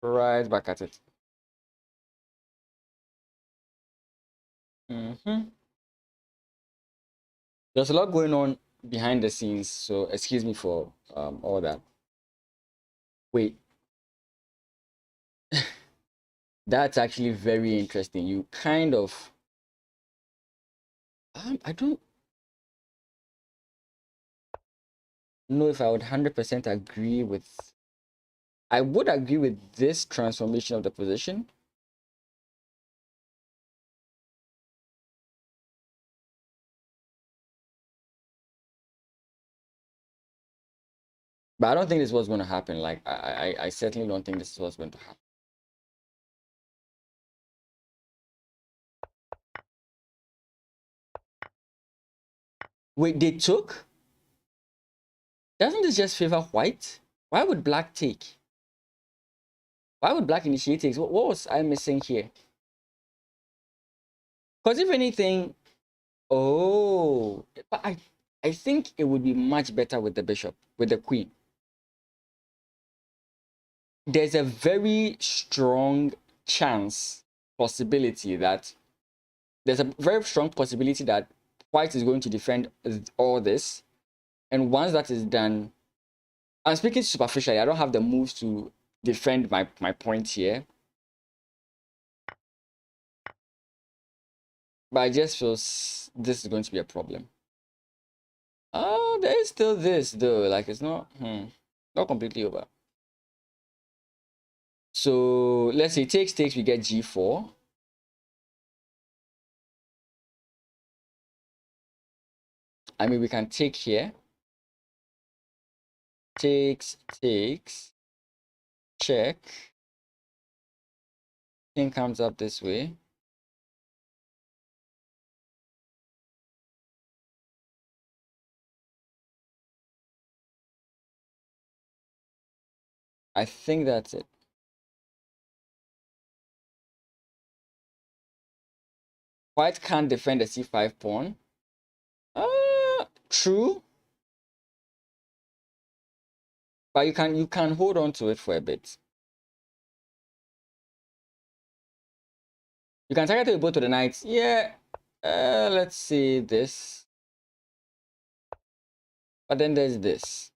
Right back at it. There's a lot going on behind the scenes, so excuse me for all that. Wait, that's actually very interesting. You kind of I don't know if I would 100% agree with. I would agree with this transformation of the position, but I don't think this was going to happen. Like I certainly don't think this was going to happen. Wait, they took? Doesn't this just favor white? Why would black take? Why would black initiate takes? What was I missing here? Because if anything, oh, but I think it would be much better with the bishop, with the queen. There's a very strong chance, possibility that there's a very strong possibility that white is going to defend all this. And once that is done, I'm speaking superficially. I don't have the moves to defend my point here. But I just feel this is going to be a problem. Oh, there is still this though. Like it's not completely over. So let's say takes, we get g4. I mean, we can take here. Takes, check. King comes up this way. I think that's it. White can't defend the c5 pawn. True. But you can hold on to it for a bit. You can target it both to the knights. Yeah. Let's see this. But then there's this.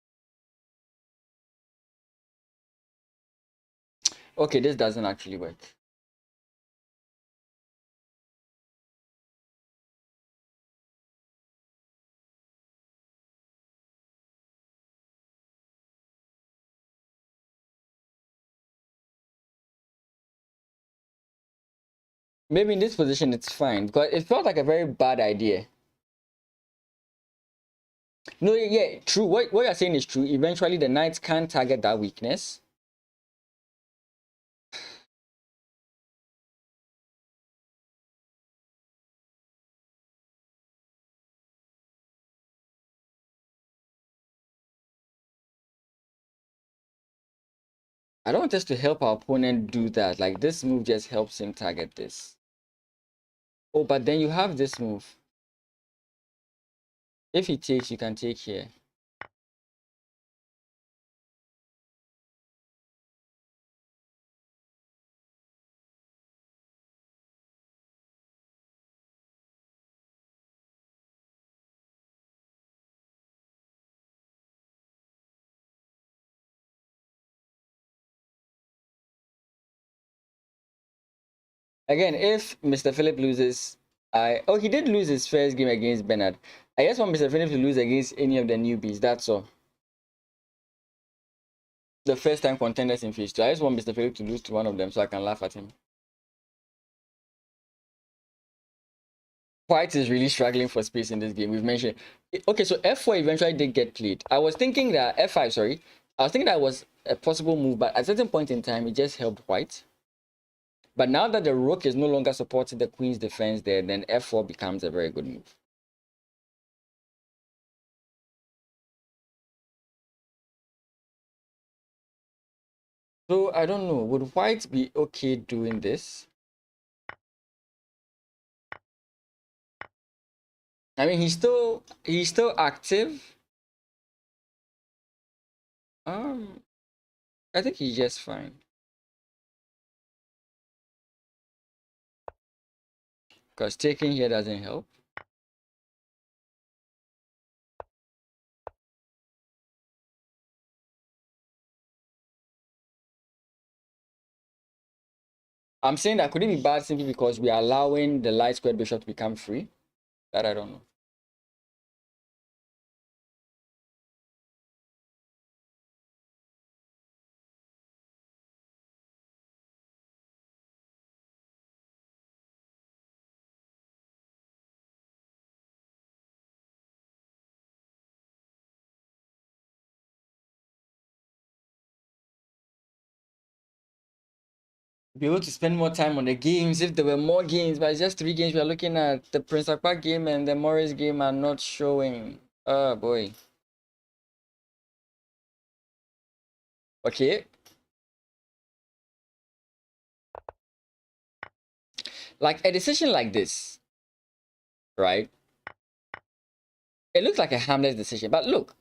Okay, this doesn't actually work. Maybe in this position it's fine because it felt like a very bad idea. No, yeah, true. What you're saying is true. Eventually, the knights can target that weakness. I don't want us to help our opponent do that. Like this move just helps him target this. Oh, but then you have this move. If he takes, you can take here. Again, if Mr. Philip loses, he did lose his first game against Bernard. I just want Mr. Philip to lose against any of the newbies. That's all. The first time contenders in phase 2. I just want Mr. Philip to lose to one of them so I can laugh at him. White is really struggling for space in this game. We've mentioned. Okay, so f4 eventually did get played. I was thinking that f5, sorry. I was thinking that was a possible move, but at a certain point in time, it just helped white. But now that the rook is no longer supporting the queen's defense there, then f4 becomes a very good move. So I don't know. Would white be okay doing this? I mean, he's still active. Um, I think he's just fine. Because taking here doesn't help. I'm saying that could it be bad simply because we are allowing the light squared bishop to become free? That I don't know. Be able to spend more time on the games if there were more games, but it's just 3 games we are looking at. The Prince Akpa game and the Morris game are not showing. Oh boy. Okay. Like a decision like this, right? It looks like a harmless decision, but look,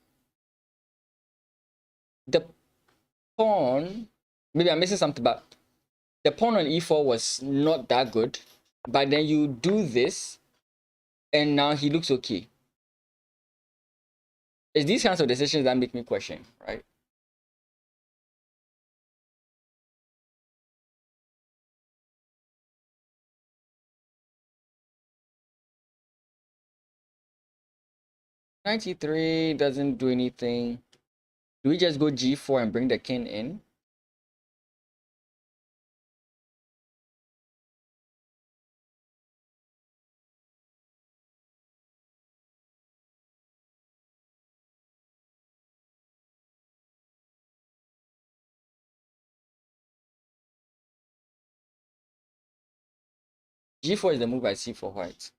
the pawn, maybe I'm missing something, but the pawn on e4 was not that good. But then you do this, and now he looks okay. It's these kinds of decisions that make me question, right? Knight e3 doesn't do anything. Do we just go g4 and bring the king in? G4 is the move I see for white.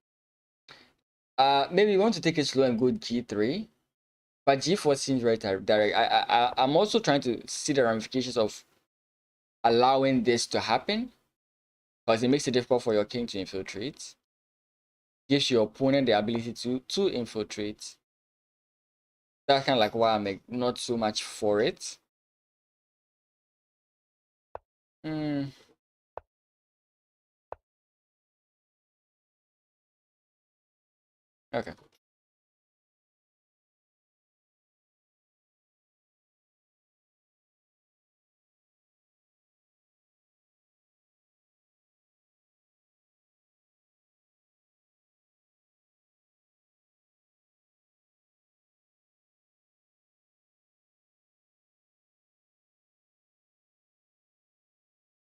Maybe we want to take it slow and go g3, but g4 seems very direct. I'm also trying to see the ramifications of allowing this to happen, because it makes it difficult for your king to infiltrate. Gives your opponent the ability to infiltrate. That's kind of like why I'm not so much for it. Hmm. Okay.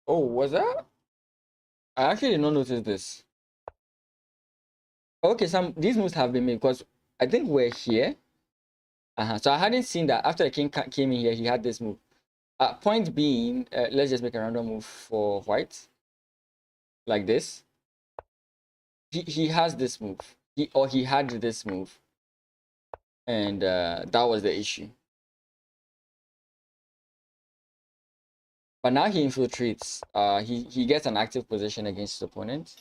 Oh, was that? I actually did not notice this. Okay, some these moves have been made because I think we're here. So I hadn't seen that after the king came in here, he had this move. Point being, let's just make a random move for white, like this. He has this move. He had this move, and that was the issue. But now he infiltrates. He gets an active position against his opponent.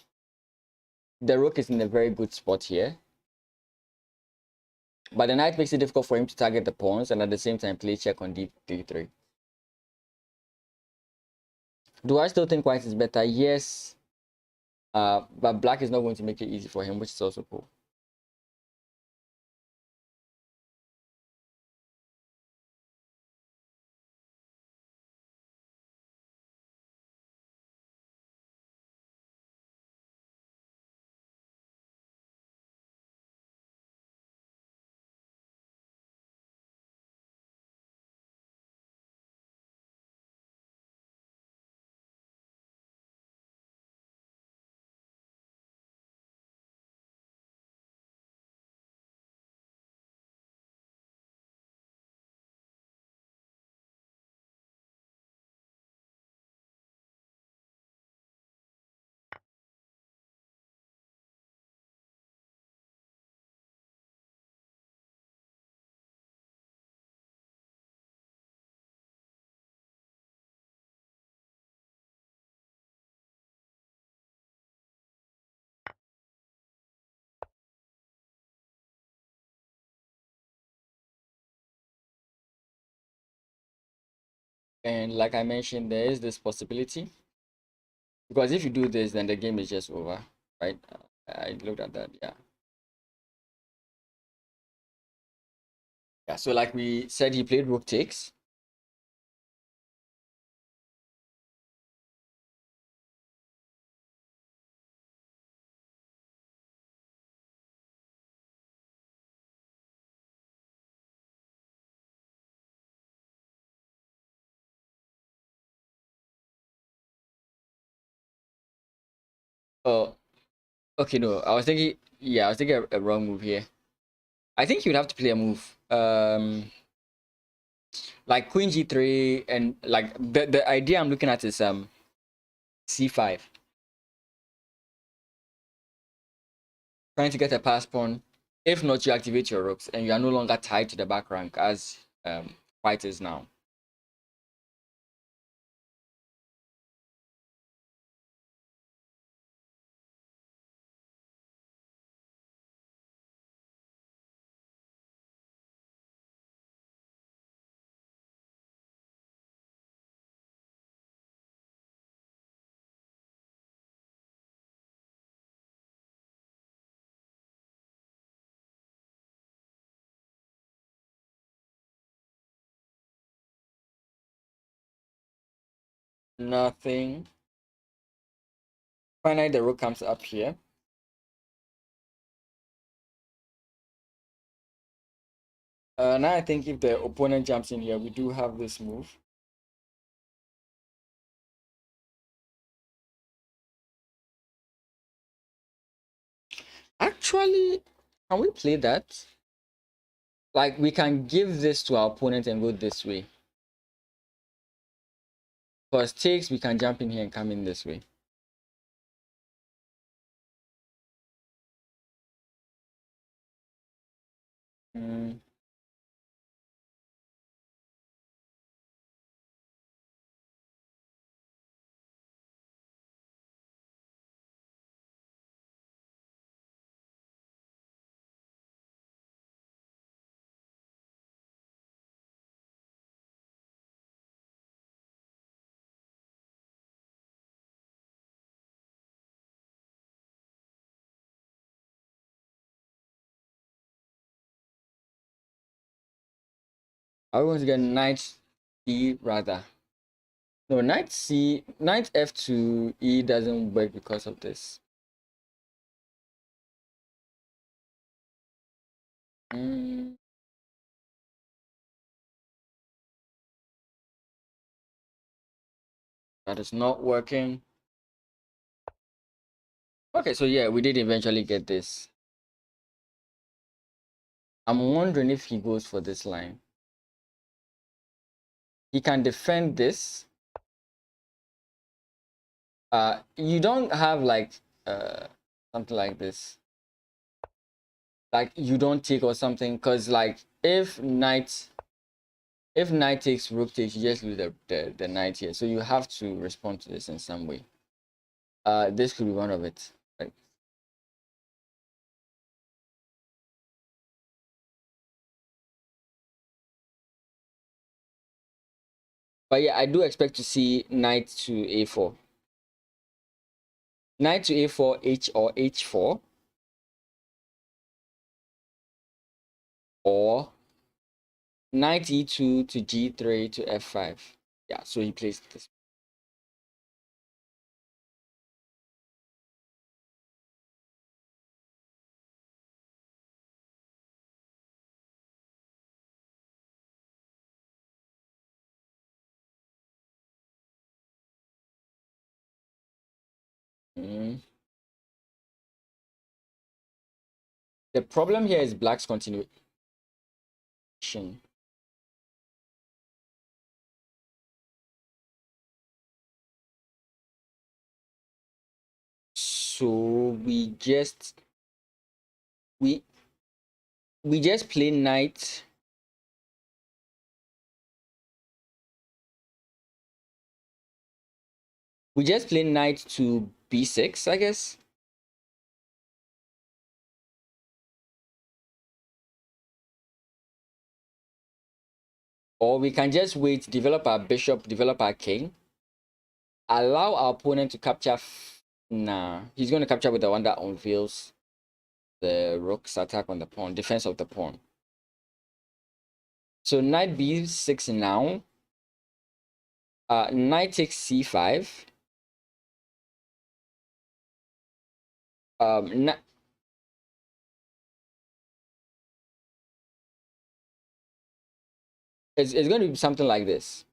The rook is in a very good spot here. But the knight makes it difficult for him to target the pawns and at the same time play check on d3. Do I still think white is better? Yes. But black is not going to make it easy for him, which is also cool. And like I mentioned, there is this possibility, because if you do this, then the game is just over, right? I looked at that, yeah. Yeah, so like we said, he played rook takes. Oh, okay, no, I was thinking, yeah, I was thinking a wrong move here. I think you'd have to play a move. Like Queen G3, and like the idea I'm looking at is C5. Trying to get a pass pawn. If not, you activate your rooks and you are no longer tied to the back rank as white is now. Nothing. Finally, the rook comes up here. Now I think if the opponent jumps in here, we do have this move. Actually, can we play that? Like, we can give this to our opponent and go this way. Because takes, we can jump in here and come in this way. Mm. Are we going to get knight E rather? No, knight C, knight F to E doesn't work because of this. Mm. That is not working. Okay, so yeah, we did eventually get this. I'm wondering if he goes for this line. He can defend this. You don't have like something like this. Like you don't take or something, because like if knight takes rook takes, you just lose the knight here. So you have to respond to this in some way. This could be one of it. Right? But yeah, I do expect to see knight to a4. Knight to a4, h or h4, or knight e2 to g3 to f5. Yeah, so he plays this. Mm. The problem here is black's continuation. So we we just play knight. We just play knight to b6, I guess. Or we can just wait, develop our bishop, develop our king, allow our opponent to capture. Nah, he's going to capture with the one that unveils the rook's attack on the pawn, defense of the pawn. So knight b6 now. Knight takes c5. Um, it's going to be something like this.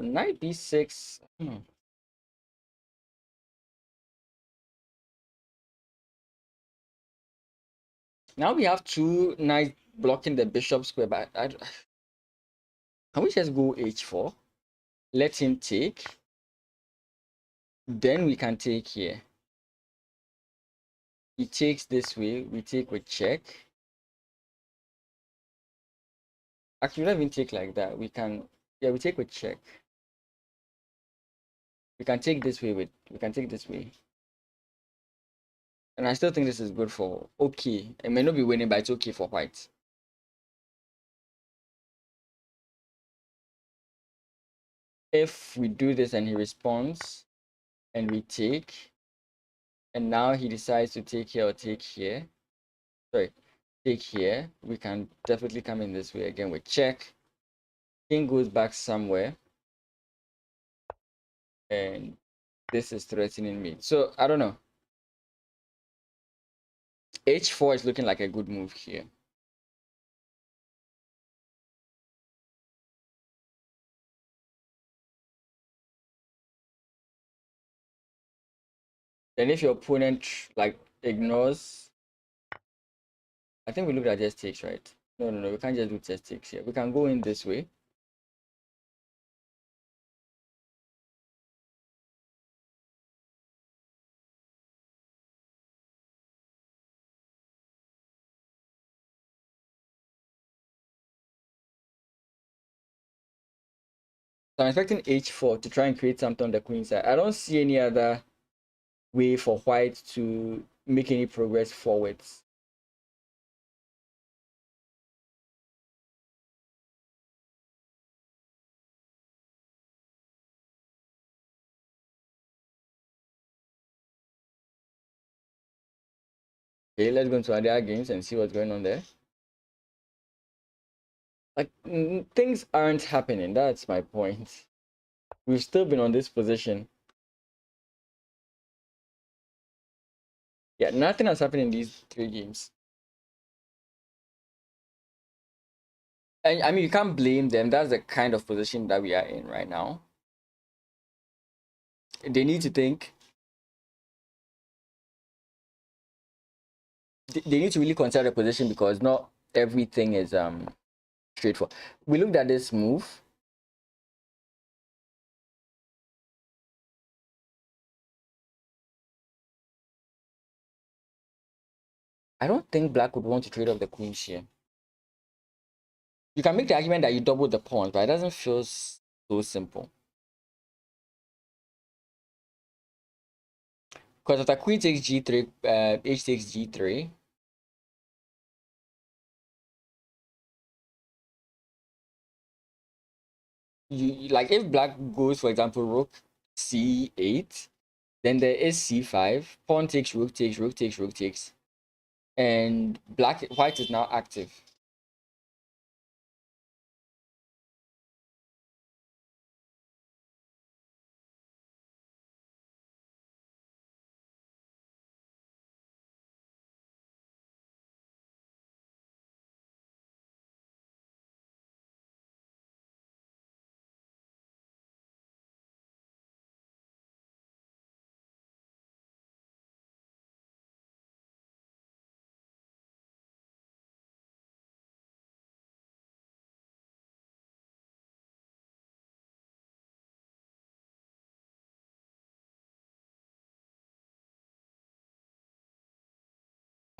So knight b6. Now we have two knights blocking the bishop square, but can we just go h4? Let him take. Then we can take here. He takes this way. We take with check. Actually, we don't even take like that. We can, yeah, we take with check. We can take this way with, we can take this way. And I still think this is good for, okay. It may not be winning, but it's okay for white. If we do this and he responds, and we take, and now he decides to take here or take here, sorry, take here, we can definitely come in this way again with check. King goes back somewhere, and this is threatening me. So I don't know. H4 is looking like a good move here. Then if your opponent like ignores, I think we looked at just takes, right? No, we can't just do just takes here. We can go in this way. So I'm expecting H4 to try and create something on the queen side. I don't see any other way for white to make any progress forwards. Okay, let's go into other games and see what's going on there. Like, things aren't happening. That's my point. We've still been on this position. Yeah, nothing has happened in these 3 games. And I mean, you can't blame them. That's the kind of position that we are in right now. They need to think. They need to really consider the position because not everything is straightforward. We looked at this move. I don't think black would want to trade off the queens here. You can make the argument that you double the pawns, but it doesn't feel so simple. Because after queen takes g3, h takes g3. Like if black goes, for example, rook c8, then there is c5, pawn takes, rook takes, rook takes, rook takes, and white is now active.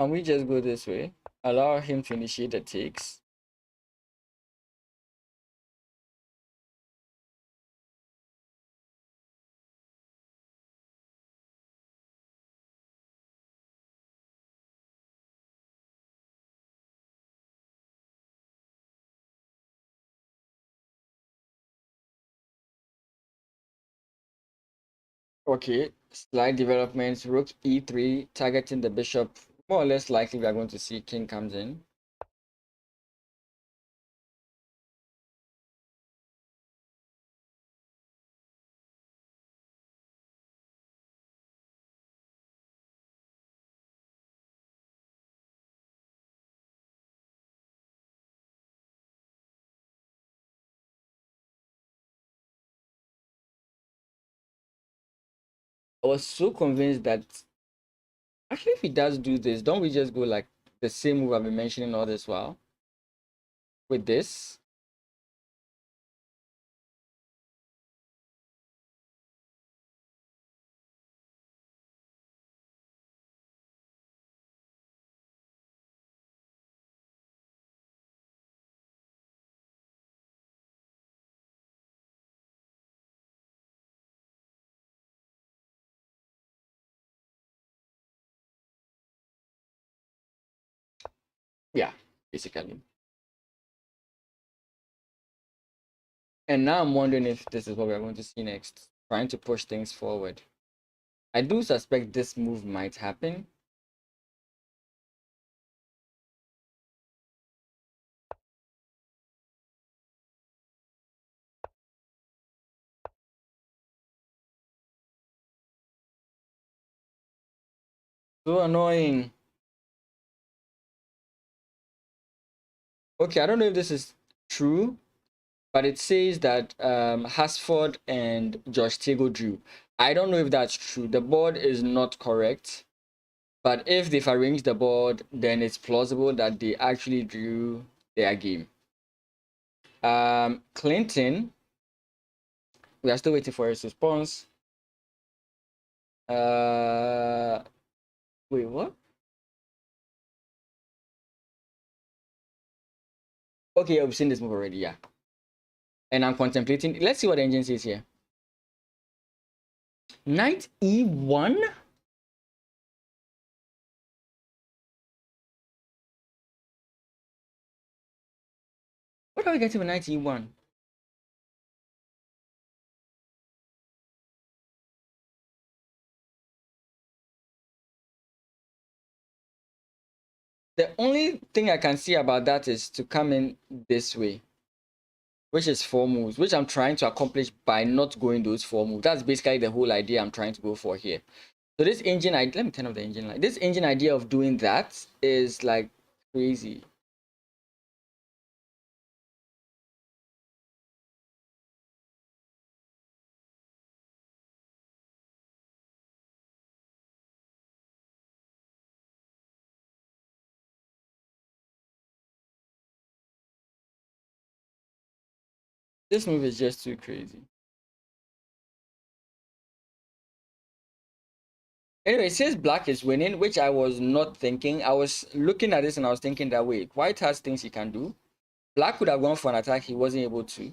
Can we just go this way? Allow him to initiate the takes. Okay, slight developments. Rook e3, targeting the bishop. More or less likely we are going to see king comes in. I was so convinced that actually if he does do this, don't we just go like the same move I've been mentioning all this while with this? Yeah, basically. And now I'm wondering if this is what we're going to see next. Trying to push things forward. I do suspect this move might happen. So annoying. Okay, I don't know if this is true, but it says that Hasford and Josh Tego drew. I don't know if that's true. The board is not correct, but if they've arranged the board, then it's plausible that they actually drew their game. Clinton, we are still waiting for his response. Wait, what? Okay, I've seen this move already, yeah. And I'm contemplating. Let's see what the engine says here. Knight e1. What are we getting with knight e1? The only thing I can see about that is to come in this way, which is 4 moves, which I'm trying to accomplish by not going those 4 moves. That's basically the whole idea I'm trying to go for here. So this engine, let me turn off the engine light. This engine idea of doing that is like crazy. This move is just too crazy. Anyway, it says black is winning, which I was not thinking. I was looking at this and I was thinking that, wait, white has things he can do. Black would have gone for an attack, he wasn't able to.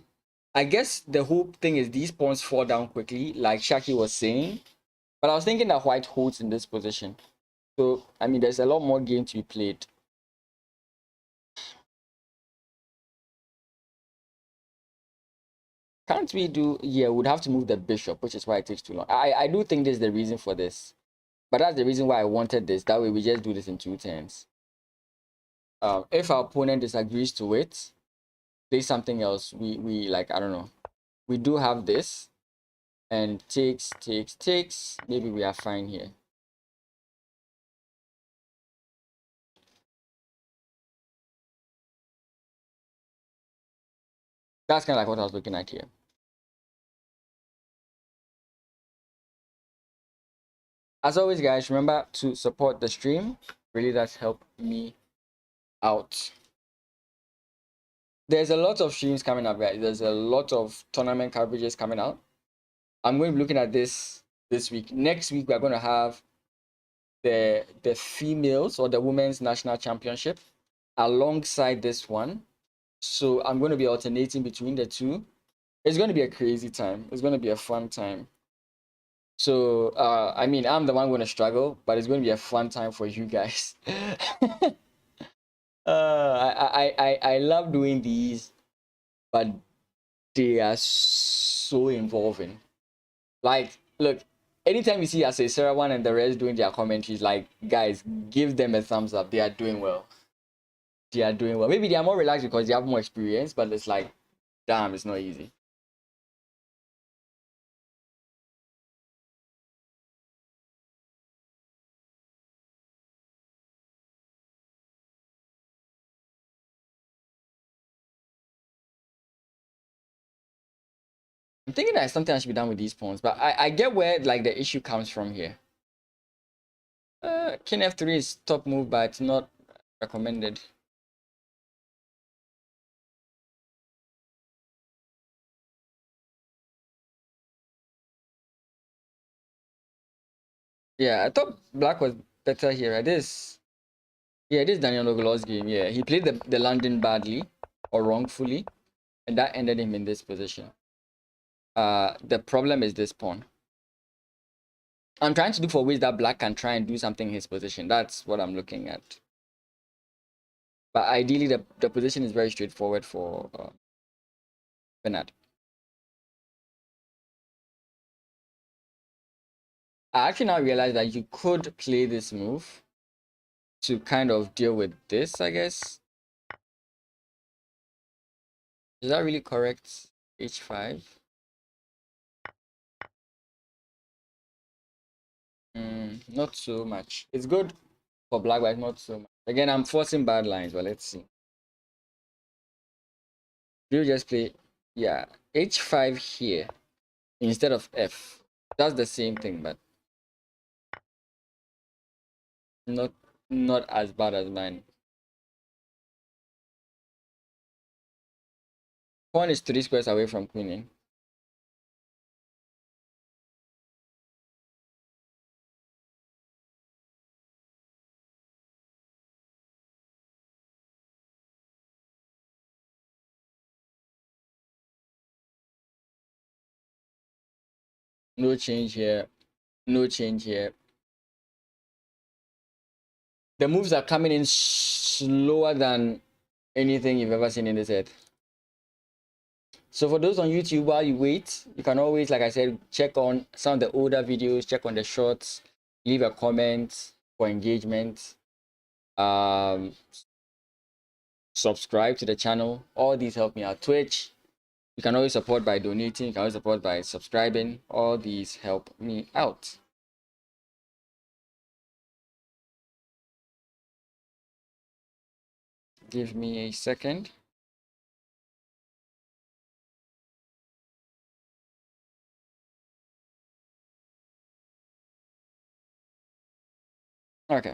I guess the whole thing is these pawns fall down quickly, like Shaki was saying. But I was thinking that white holds in this position. So, I mean, there's a lot more game to be played. Can't we do... Yeah, we'd have to move the bishop, which is why it takes too long. I do think this is the reason for this. But that's the reason why I wanted this. That way we just do this in 2 turns. If our opponent disagrees to it, play something else. We like, I don't know. We do have this. And takes. Maybe we are fine here. That's kind of like what I was looking at here. As always, guys, remember to support the stream. Really does help me out. There's a lot of streams coming up, guys. There's a lot of tournament coverages coming out. I'm going to be looking at this week. Next week, we're going to have the females or the women's national championship alongside this one. So I'm going to be alternating between the two. It's going to be a crazy time. It's going to be a fun time. So I mean, I'm the one going to struggle, but it's going to be a fun time for you guys. I love doing these, but they are so involving. Like, look, anytime you see Ase Sarah one and the rest doing their commentaries, like, guys, give them a thumbs up. They are doing well. They are doing well. Maybe they are more relaxed because they have more experience, but it's like, damn, it's not easy. I'm thinking that something I should be done with these pawns, but I get where like the issue comes from here. King F3 is top move, but it's not recommended. Yeah, I thought black was better here. Yeah, this is Daniel Nogolo's game. Yeah, he played the landing badly or wrongfully, and that ended him in this position. The problem is this pawn. I'm trying to look for ways that black can try and do something in his position. That's what I'm looking at. But ideally, the position is very straightforward for Bernard. I actually now realize that you could play this move to kind of deal with this, I guess. Is that really correct? H5. Not so much. It's good for black, but not so much. Again, I'm forcing bad lines, but let's see. You just play, yeah, H5 here instead of F. That's the same thing, but not not as bad as mine. Pawn is 3 squares away from queening. No change here. No change here. The moves are coming in slower than anything you've ever seen in this set. So for those on YouTube, while you wait, you can always, like I said, check on some of the older videos, check on the shorts, leave a comment for engagement. Subscribe to the channel. All these help me out. Twitch, you can always support by donating, you can always support by subscribing. All these help me out. Give me a second. Okay.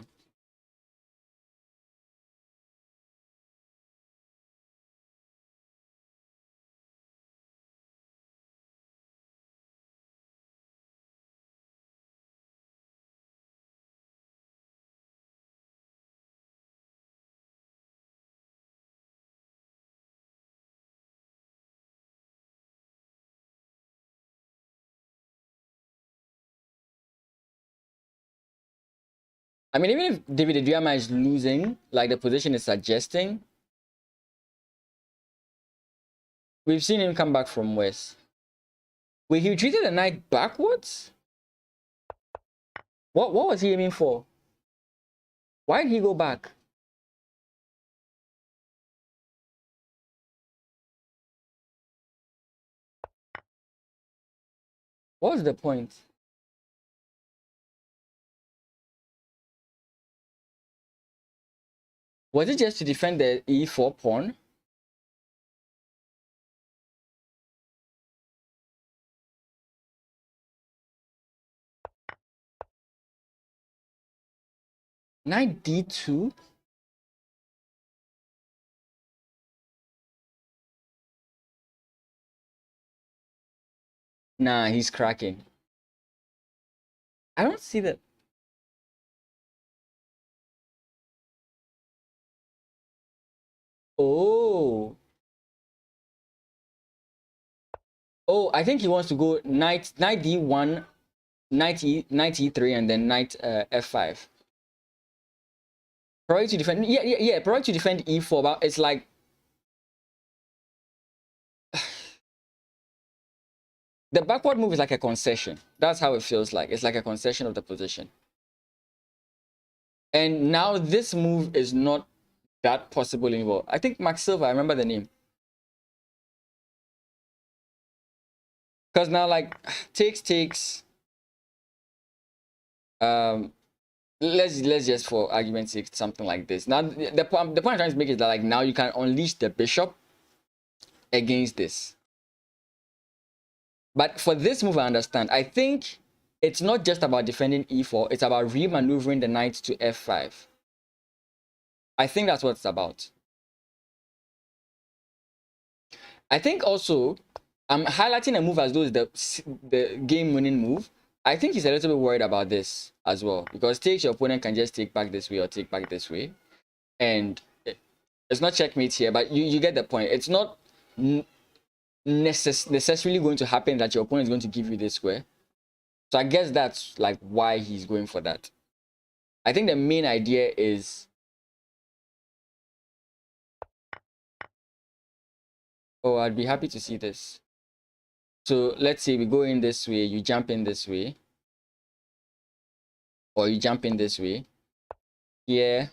I mean, even if David Adriama is losing, like the position is suggesting, we've seen him come back from West. Wait, he retreated the knight backwards? What was he aiming for? Why did he go back? What was the point? Was it just to defend the e4 pawn? Knight d2? Nah, he's cracking. I don't see that. Oh. Oh, I think he wants to go knight d1, knight e3, and then knight f5. Probably to defend. Yeah. Probably to defend e4, but it's like the backward move is like a concession. That's how it feels like. It's like a concession of the position. And now this move is not that possible anymore. I think Max Silva, I remember the name. Because now like takes. Let's just for argument's sake something like this. Now the point I'm trying to make is that like now you can unleash the bishop against this. But for this move, I understand. I think it's not just about defending e4. It's about remaneuvering the knight to f5. I think that's what it's about. I think also I'm highlighting a move as though it's the game-winning move. I think he's a little bit worried about this as well, because your opponent can just take back this way or take back this way, and it's not checkmate here, but you get the point. It's not necessarily going to happen that your opponent is going to give you this square. So I guess that's like why he's going for that. I think the main idea is, oh, I'd be happy to see this. So let's say we go in this way, you jump in this way, or you jump in this way. Yeah.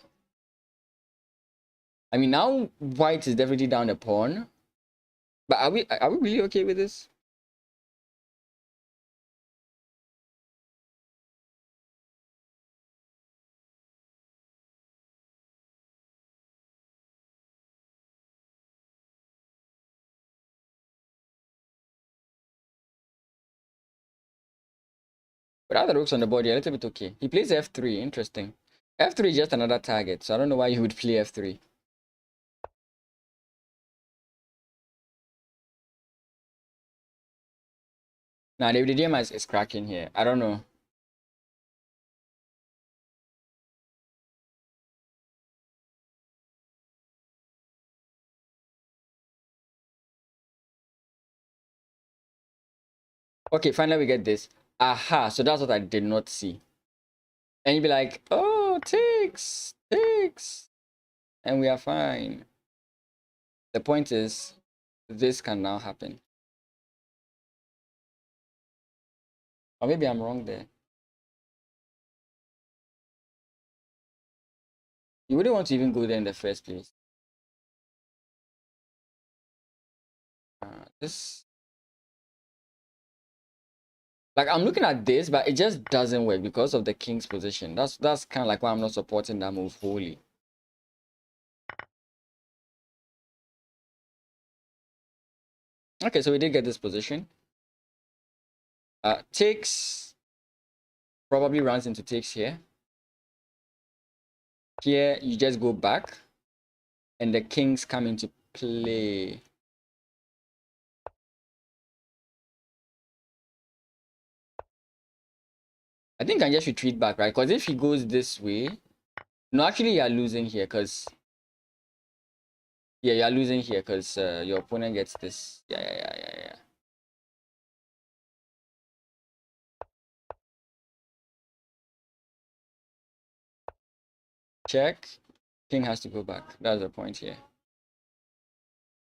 I mean, now white is definitely down a pawn. But are we really okay with this? Without the rooks on the board, you're a little bit okay. He plays f3. Interesting. F3 is just another target, so I don't know why you would play f3. Now, the DM is cracking here. I don't know. Okay, finally we get this. Aha, so that's what I did not see. And you'd be like, oh, takes. And we are fine. The point is, this can now happen. Or maybe I'm wrong there. You wouldn't want to even go there in the first place. This, like, I'm looking at this, but it just doesn't work because of the king's position. That's kind of like why I'm not supporting that move wholly. Okay, so we did get this position. Takes probably runs into takes here. Here you just go back, and the kings come into play. I think I can just retreat back, right? Because if he goes this way, no, actually you're losing here, because yeah, you're losing here because your opponent gets this. Yeah. Check. King has to go back. That's the point here.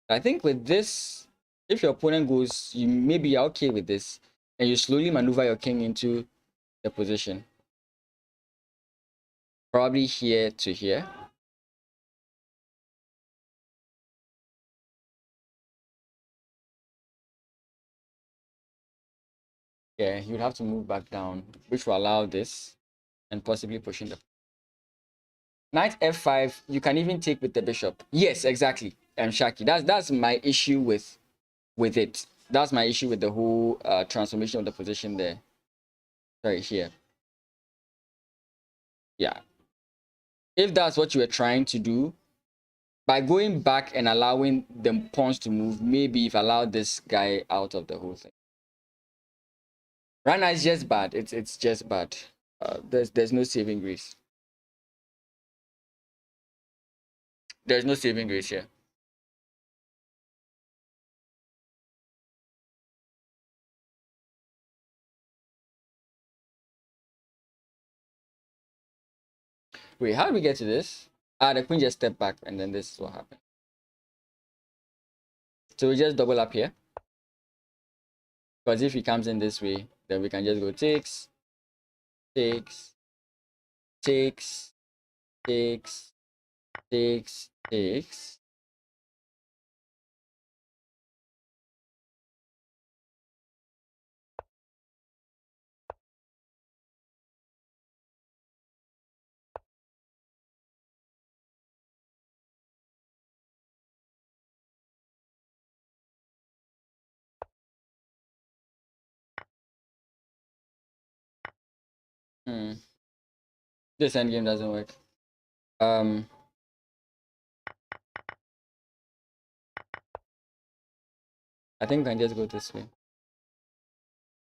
I think with this, if your opponent goes, you maybe are okay with this, and you slowly maneuver your king into the position. Probably here to here. Yeah, you would have to move back down, which will allow this, and possibly pushing the knight f5. You can even take with the bishop. Yes, exactly. Shaki. That's my issue with it. That's my issue with the whole transformation of the position there. Sorry, here. Yeah. If that's what you were trying to do, by going back and allowing the pawns to move, maybe if allow this guy out of the whole thing. Right now it's just bad. It's just bad. There's no saving grace. There's no saving grace here. Wait, how do we get to this? Ah, the queen just stepped back, and then this is what happened. So we just double up here. Because if he comes in this way, then we can just go takes, takes, takes, takes, takes, takes. Hmm. This endgame doesn't work. I think we can just go this way.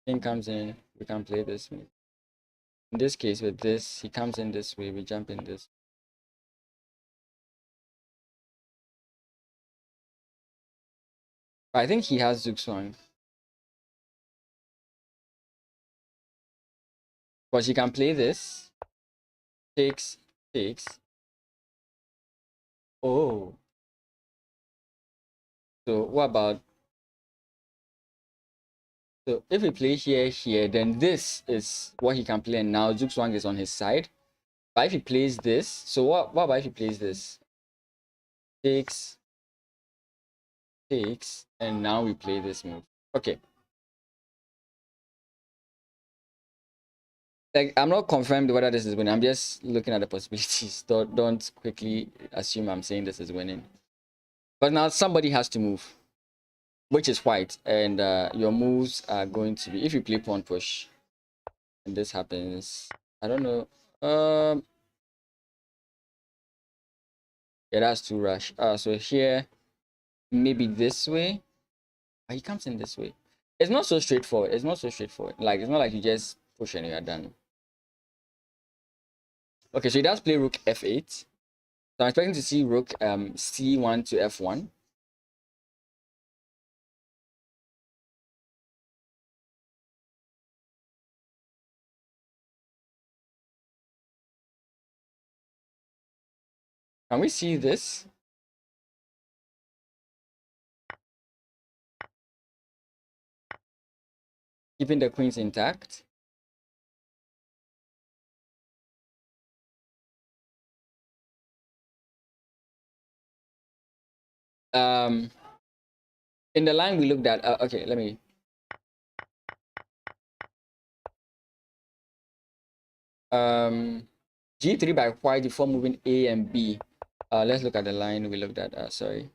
King comes in, we can play this way. In this case, with this, he comes in this way, we jump in this. I think he has Zook Swang. Because he can play this. Takes, takes. Oh. So what about... So if we play here, here, then this is what he can play, and now Zook Swang is on his side. But if he plays this, so what about if he plays this? Takes, takes, and now we play this move. Okay. Like, I'm not confirmed whether this is winning. I'm just looking at the possibilities. Don't quickly assume I'm saying this is winning. But now somebody has to move, which is white, and your moves are going to be, if you play pawn push, and this happens, I don't know. Yeah, that's too rush. So here, maybe this way. Oh, he comes in this way. It's not so straightforward. It's not so straightforward. Like, it's not like you just push and you're done. Okay, so he does play rook f8. So I'm expecting to see rook c1 to f1. Can we see this? Keeping the queens intact. Um, in the line we looked at, okay, let me. G3 by white before moving A and B. Let's look at the line we looked at. Sorry.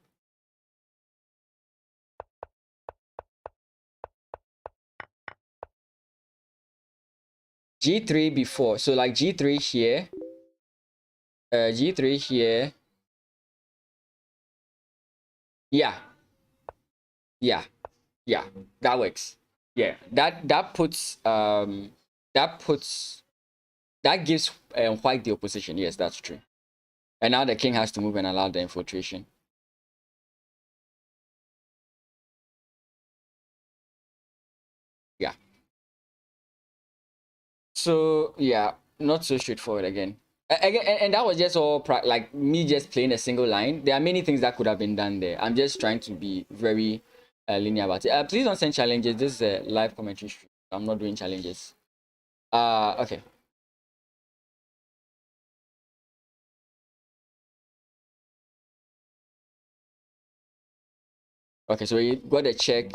G3 before, so like G3 here, G3 here. Yeah, yeah, yeah. That works. Yeah, that puts that gives white the opposition. Yes, that's true. And now the king has to move and allow the infiltration. Yeah. So yeah, not so straightforward again. Again, and that was just all like me just playing a single line. There are many things that could have been done there. I'm just trying to be very linear about it. Please don't send challenges. This is a live commentary stream. I'm not doing challenges. Okay. Okay, so we got a check.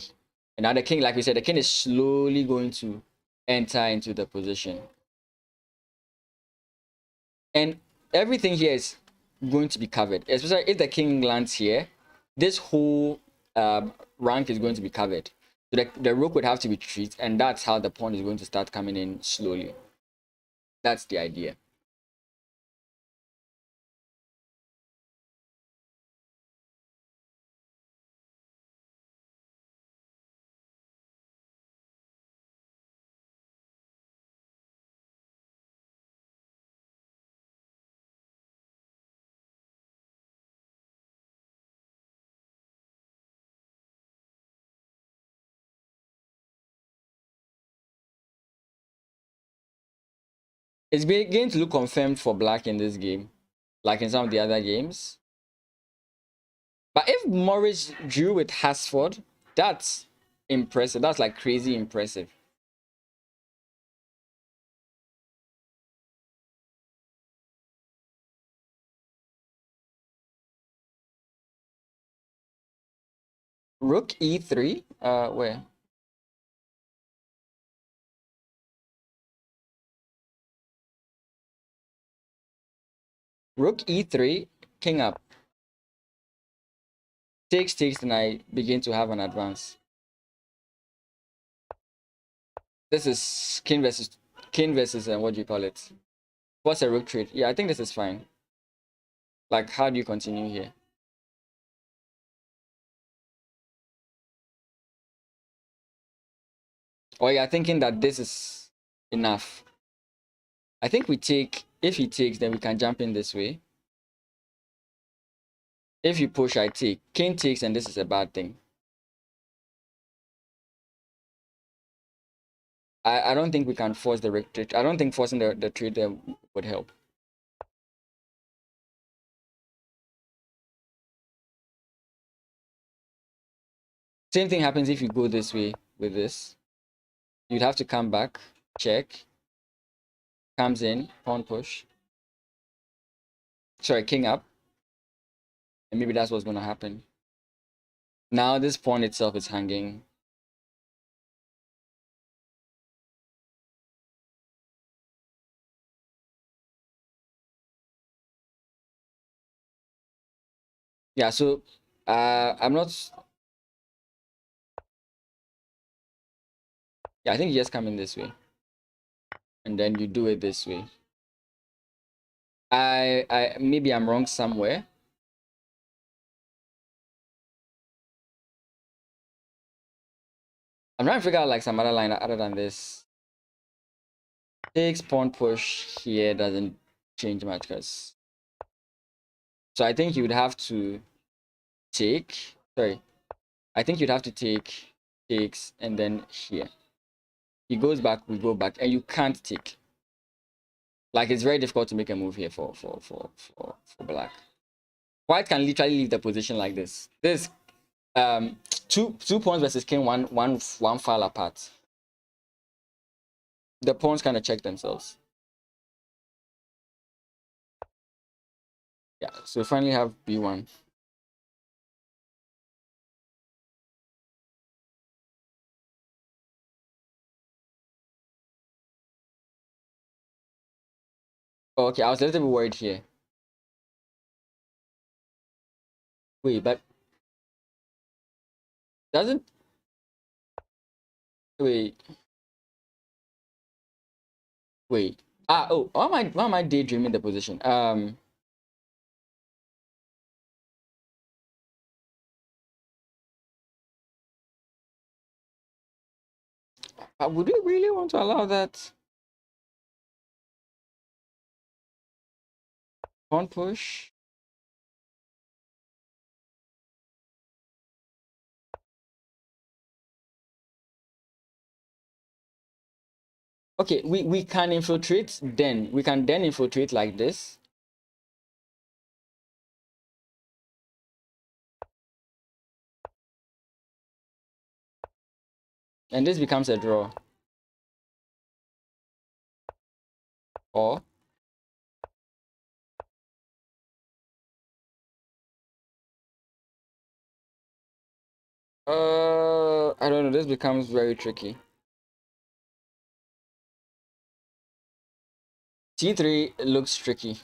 And now the king, like we said, the king is slowly going to enter into the position. And everything here is going to be covered, especially if the king lands here. This whole rank is going to be covered. So the rook would have to retreat, and that's how the pawn is going to start coming in slowly. That's the idea. It's beginning to look confirmed for black in this game, like in some of the other games. But if Morris drew with Hasford, that's impressive. That's like crazy impressive. Rook e3. Where? Rook e3, king up. Takes, and I begin to have an advance. This is king versus what do you call it? What's a rook trade? Yeah, I think this is fine. Like, how do you continue here? Or you're thinking that this is enough. I think we take, if he takes, then we can jump in this way. If you push, I take. King takes, and this is a bad thing. I don't think we can force the retreat. I don't think forcing the trade there would help. Same thing happens if you go this way with this. You'd have to come back, check, comes in, pawn push. Sorry, king up. And maybe that's what's going to happen. Now this pawn itself is hanging. Yeah, so I'm not. Yeah, I think you just come in this way. And then you do it this way. I maybe I'm wrong somewhere. I'm trying to figure out like some other line other than this. Takes pawn push here doesn't change much because. So I think you would have to take. Sorry, I think you'd have to take takes and then here. He goes back, we go back, and you can't take. Like it's very difficult to make a move here for black. White can literally leave the position like this. This um two pawns versus king one file apart. The pawns kind of check themselves. Yeah, so we finally have b1. Oh, okay, I was a little bit worried here. Wait, but doesn't wait wait. Oh, why am I daydreaming the position? Would we really want to allow that? Pawn push? Okay, we can infiltrate then. We can then infiltrate like this. And this becomes a draw. Or I don't know, this becomes very tricky. T3 looks tricky.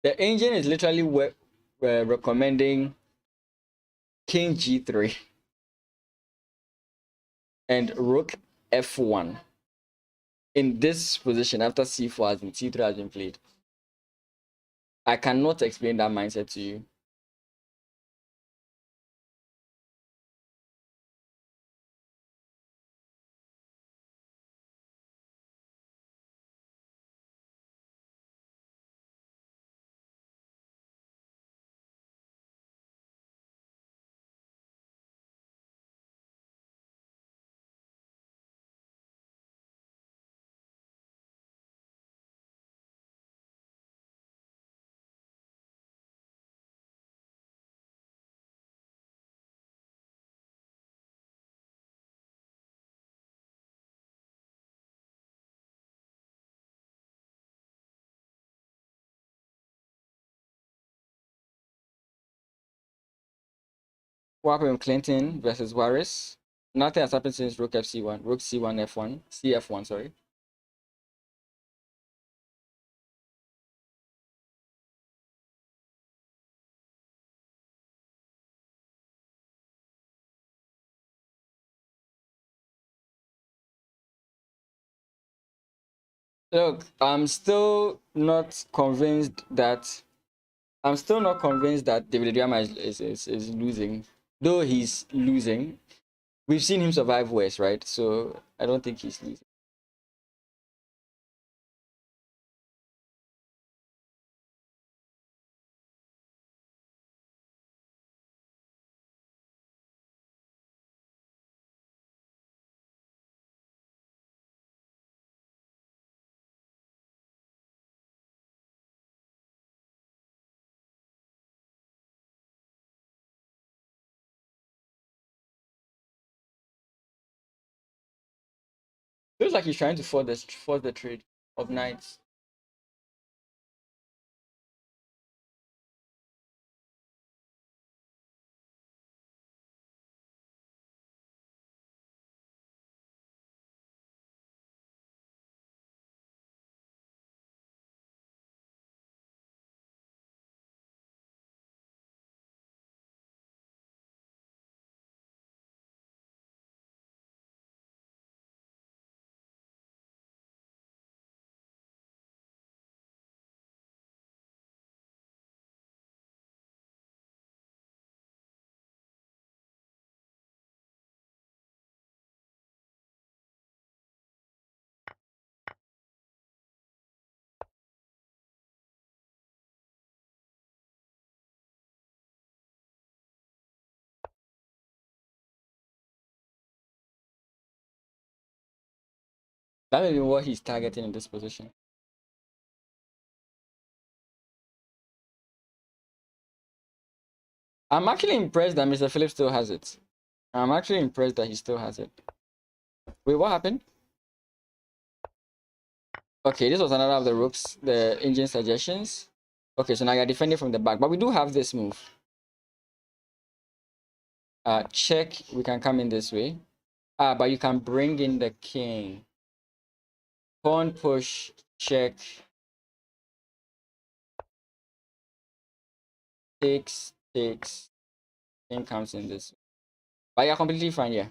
The engine is literally recommending king g3 and rook f1 in this position after c4 has been c3 has been played. I cannot explain that mindset to you. What happened with Clinton versus Warris? Nothing has happened since rook fc1, rook c1 f1, cf1, sorry. Look, I'm still not convinced that David Adriama is losing. Though he's losing, we've seen him survive worse, right? So I don't think he's losing. Feels like he's trying to force the trade of knights. That may be what he's targeting in this position. I'm actually impressed that Mr. Phillips still has it. I'm actually impressed that he still has it. Wait, what happened? Okay, this was another of the rooks, the engine suggestions. Okay, so now you're defending from the back, but we do have this move. Check, we can come in this way. But you can bring in the king. Pawn push, check. Takes. King comes in this way. But you're completely fine, yeah.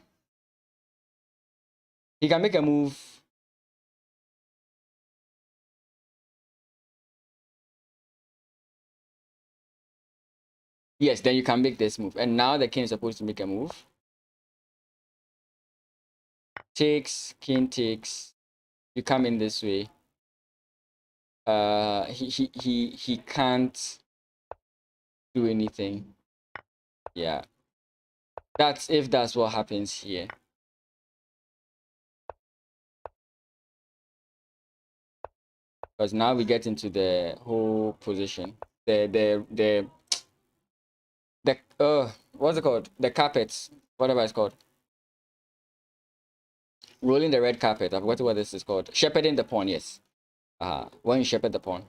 He can make a move. Yes, then you can make this move. And now the king is supposed to make a move. Takes, king takes. You come in this way. He can't do anything. Yeah. That's if that's what happens here. Because now we get into the whole position. The what's it called? The carpets, whatever it's called. Rolling the red carpet. I forgot what this is called. Shepherding the pawn, yes. When you shepherd the pawn.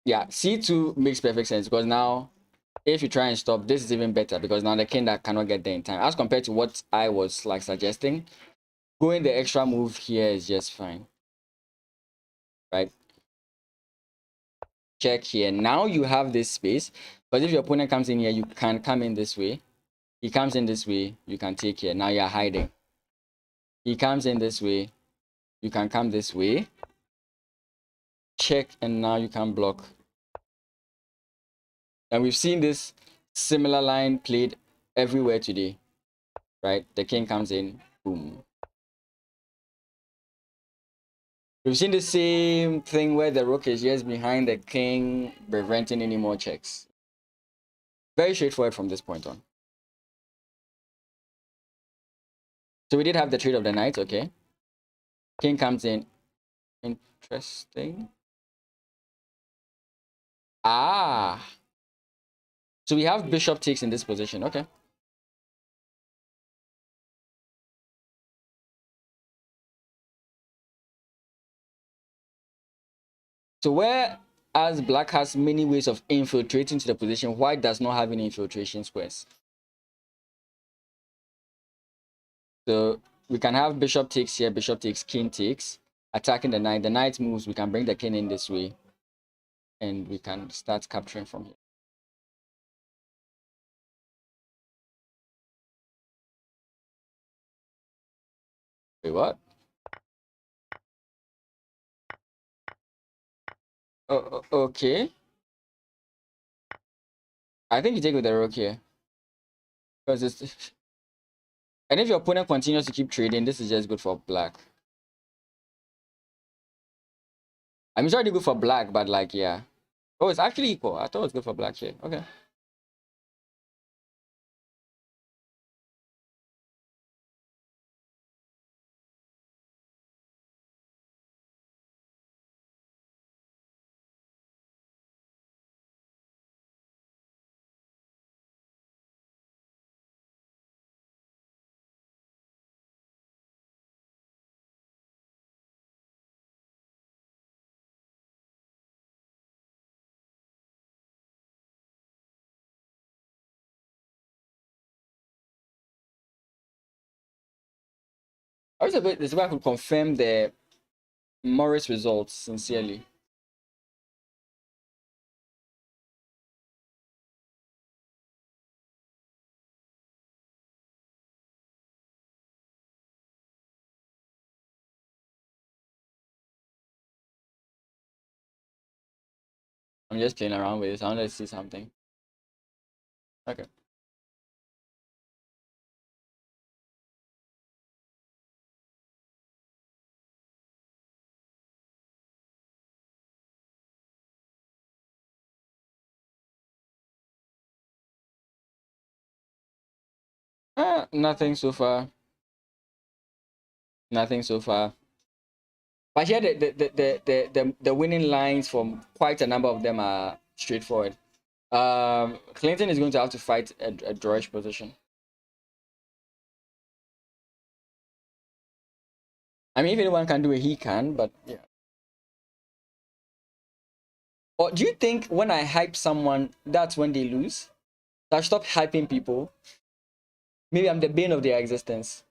Yeah, c2 makes perfect sense because now if you try and stop, this is even better because now the king that cannot get there in time, as compared to what I was like suggesting. Going the extra move here is just fine, right? Check here. Now you have this space, but if your opponent comes in here, you can come in this way. He comes in this way, you can take here. Now you're hiding. He comes in this way, you can come this way. Check, and now you can block. And we've seen this similar line played everywhere today, right? The king comes in, boom. We've seen the same thing where the rook is just behind the king, preventing any more checks. Very straightforward from this point on. So we did have the trade of the knight, okay. King comes in. Interesting. Ah. So we have bishop takes in this position, okay. So whereas black has many ways of infiltrating to the position, white does not have any infiltration squares. So we can have bishop takes here, bishop takes, king takes, attacking the knight. The knight moves, we can bring the king in this way, and we can start capturing from here. Wait, what? Oh, okay. I think you take with the rook here. Because it's... And if your opponent continues to keep trading, this is just good for black. I mean, it's already good for black, but like, yeah. Oh, it's actually equal. I thought it was good for black here. Okay. I was a bit, this way I could confirm the Morris results sincerely. I'm just playing around with this. I want to see something. Okay. Nothing so far. Nothing so far. But here the winning lines from quite a number of them are straightforward. Clinton is going to have to fight a drawish position. I mean, if anyone can do it, he can, but yeah. Or do you think when I hype someone, that's when they lose? So I stop hyping people. Maybe I'm the bane of their existence.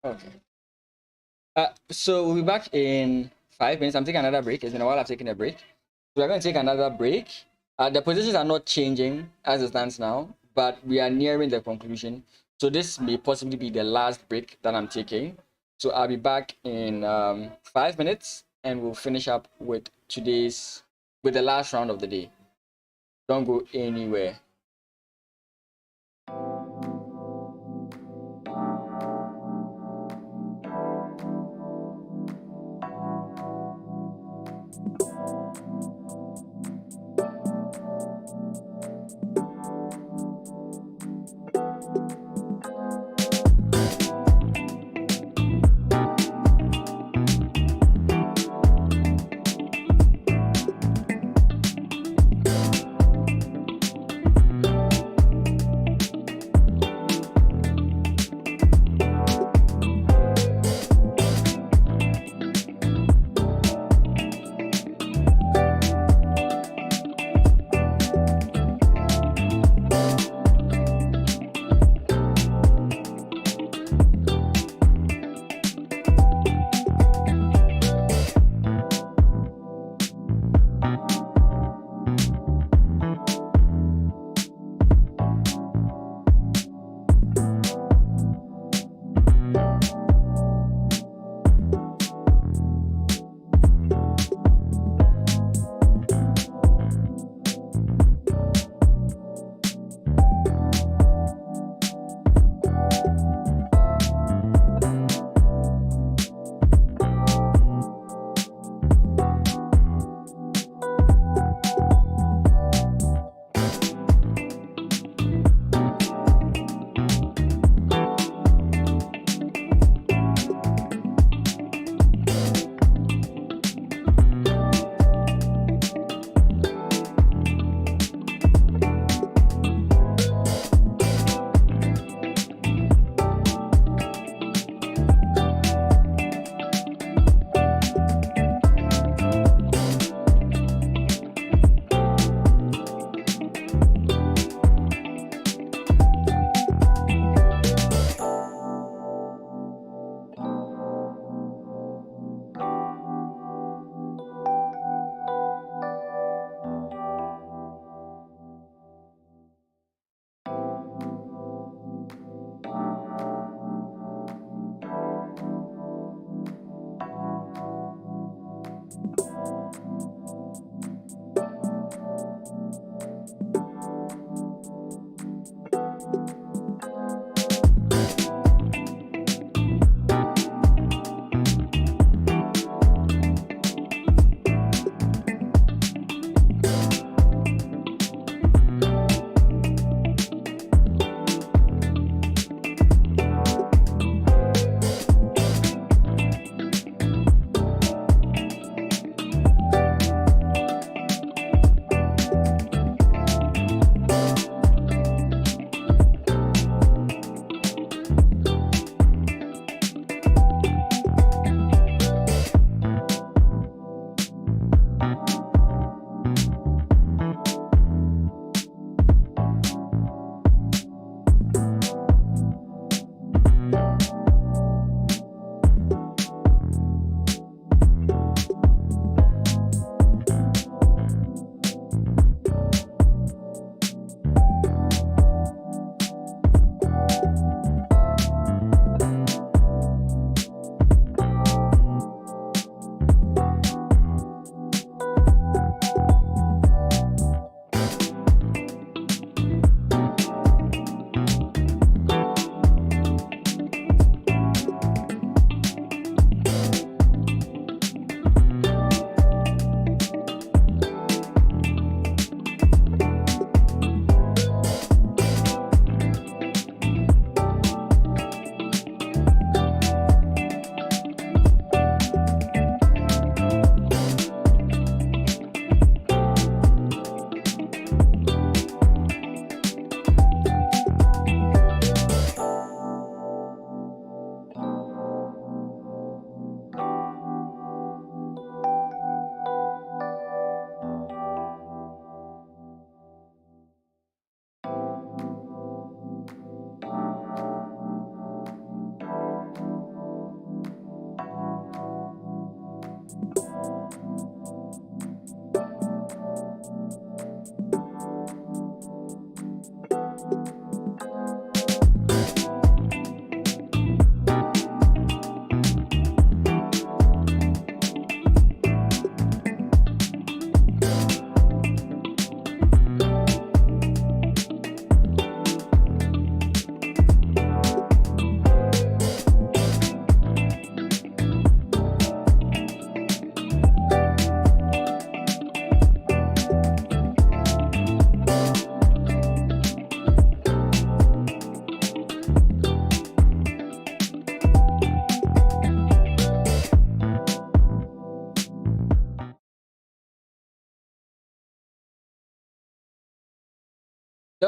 Okay. So we'll be back in 5 minutes. I'm taking another break. It's been a while I've taken a break. So we're going to take another break. The positions are not changing as it stands now, but we are nearing the conclusion. So this may possibly be the last break that I'm taking. So I'll be back in 5 minutes and we'll finish up with with the last round of the day. Don't go anywhere.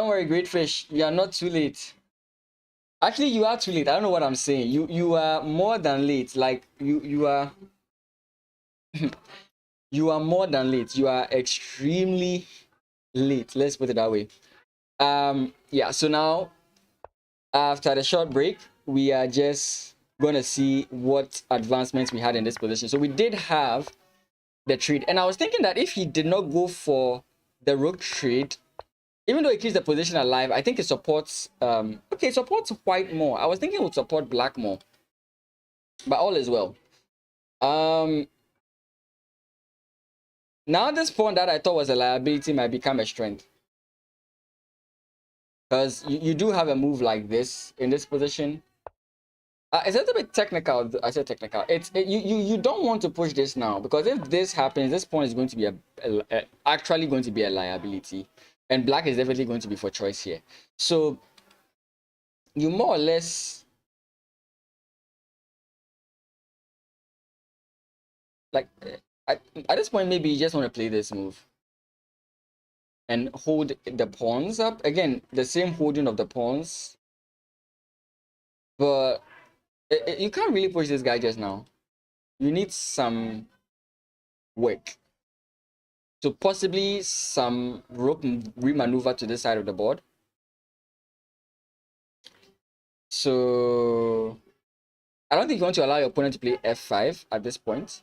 don't worry, great fish. You are not too late. Actually, you are too late. I don't know what I'm saying. You are more than late. Like you are you are more than late. You are extremely late. Let's put it that way. Yeah, so now after the short break, we are just gonna see what advancements we had in this position. So we did have the trade, and I was thinking that if he did not go for the rook trade, even though it keeps the position alive, I think it supports okay, it supports white more. I was thinking it would support black more, but all is well. Now this pawn that I thought was a liability might become a strength, because you do have a move like this in this position. It's a little bit technical. I said technical. You don't want to push this now, because if this happens, this pawn is going to be actually going to be a liability, and black is definitely going to be for choice here. So you more or less like at this point maybe you just want to play this move and hold the pawns up again. The same holding of the pawns, but you can't really push this guy just now. You need some work. So possibly some rook remaneuver to this side of the board. So I don't think you want to allow your opponent to play f5 at this point.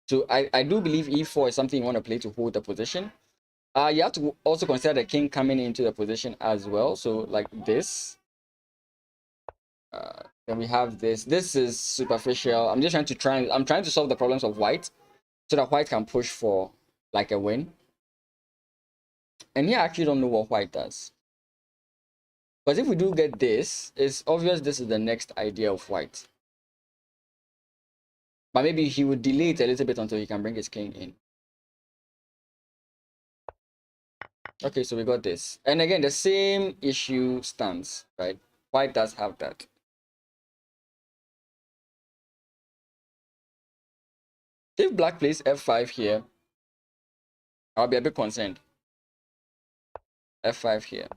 So I do believe e4 is something you want to play to hold the position. You have to also consider the king coming into the position as well. So like this. Then we have this. This is superficial. I'm trying to solve the problems of white, so that white can push for like a win. And here I actually don't know what white does. Because if we do get this, it's obvious this is the next idea of white. But maybe he would delay it a little bit until he can bring his king in. Okay, so we got this. And again, the same issue stands, right? White does have that. If black plays f5 here, I'll be a bit concerned. f5 here.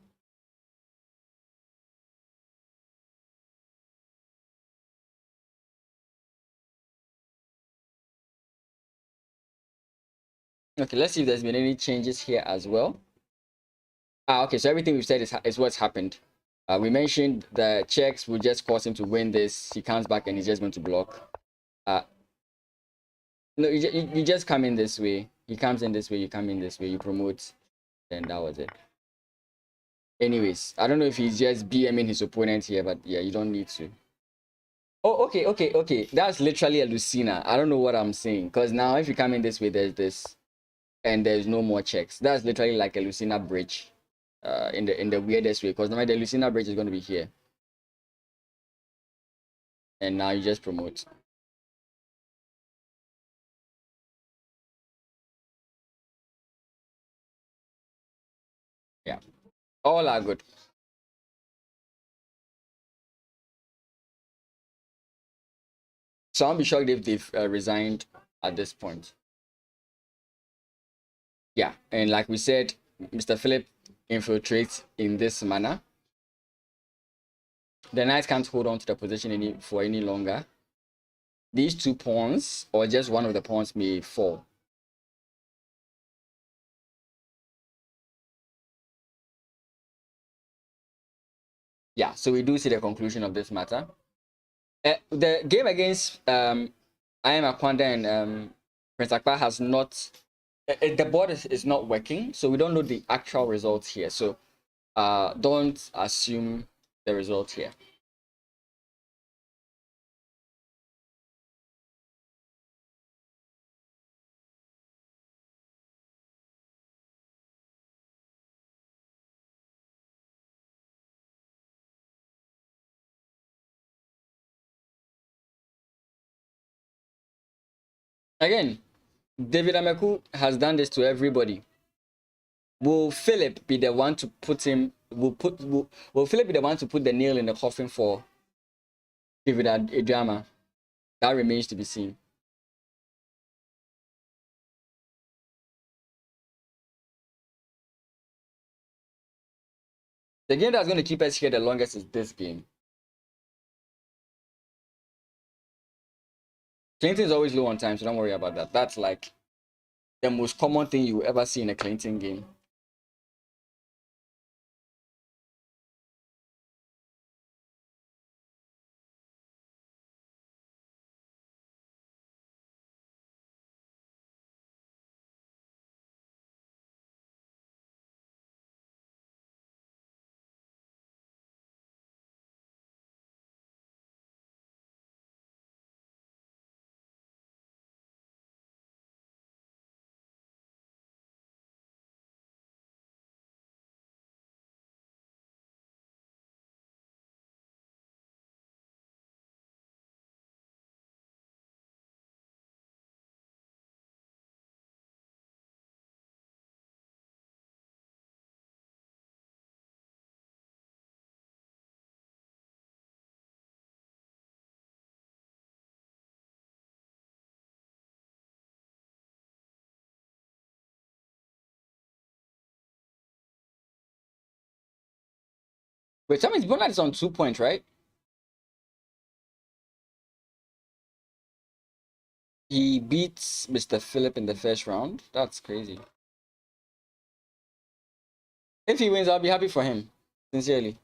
Okay, let's see if there's been any changes here as well. Okay, so everything we've said is what's happened. We mentioned the checks will just cause him to win this. He comes back and he's just going to block. No, you just come in this way. He comes in this way, you come in this way, you promote. Then that was it. Anyways, I don't know if he's just BMing his opponent here, but yeah, you don't need to. Oh, okay. That's literally a Lucina. I don't know what I'm saying. Because now if you come in this way, there's this. And there's no more checks. That's literally like a Lucina bridge. In the weirdest way. Because now the Lucina bridge is going to be here. And now you just promote. Yeah. All are good. So I'll be shocked if they've resigned at this point. Yeah, and like we said, Mr. Philip infiltrates in this manner. The knight can't hold on to the position for any longer. These two pawns, or just one of the pawns, may fall. Yeah, so we do see the conclusion of this matter. The game against I am Akwanda and Prince Akbar has not. The board is not working, so we don't know the actual results here. So don't assume the result here. Again, David Ameku has done this to everybody. Will Philip be the one to put him? Will Philip be the one to put the nail in the coffin for David Adama? That remains to be seen. The game that's going to keep us here the longest is this game. Clinton is always low on time, so don't worry about that. That's like the most common thing you will ever see in a Clinton game. Wait, tell me, Bonat is on 2 points, right? He beats Mr. Phillip in the first round. That's crazy. If he wins, I'll be happy for him. Sincerely.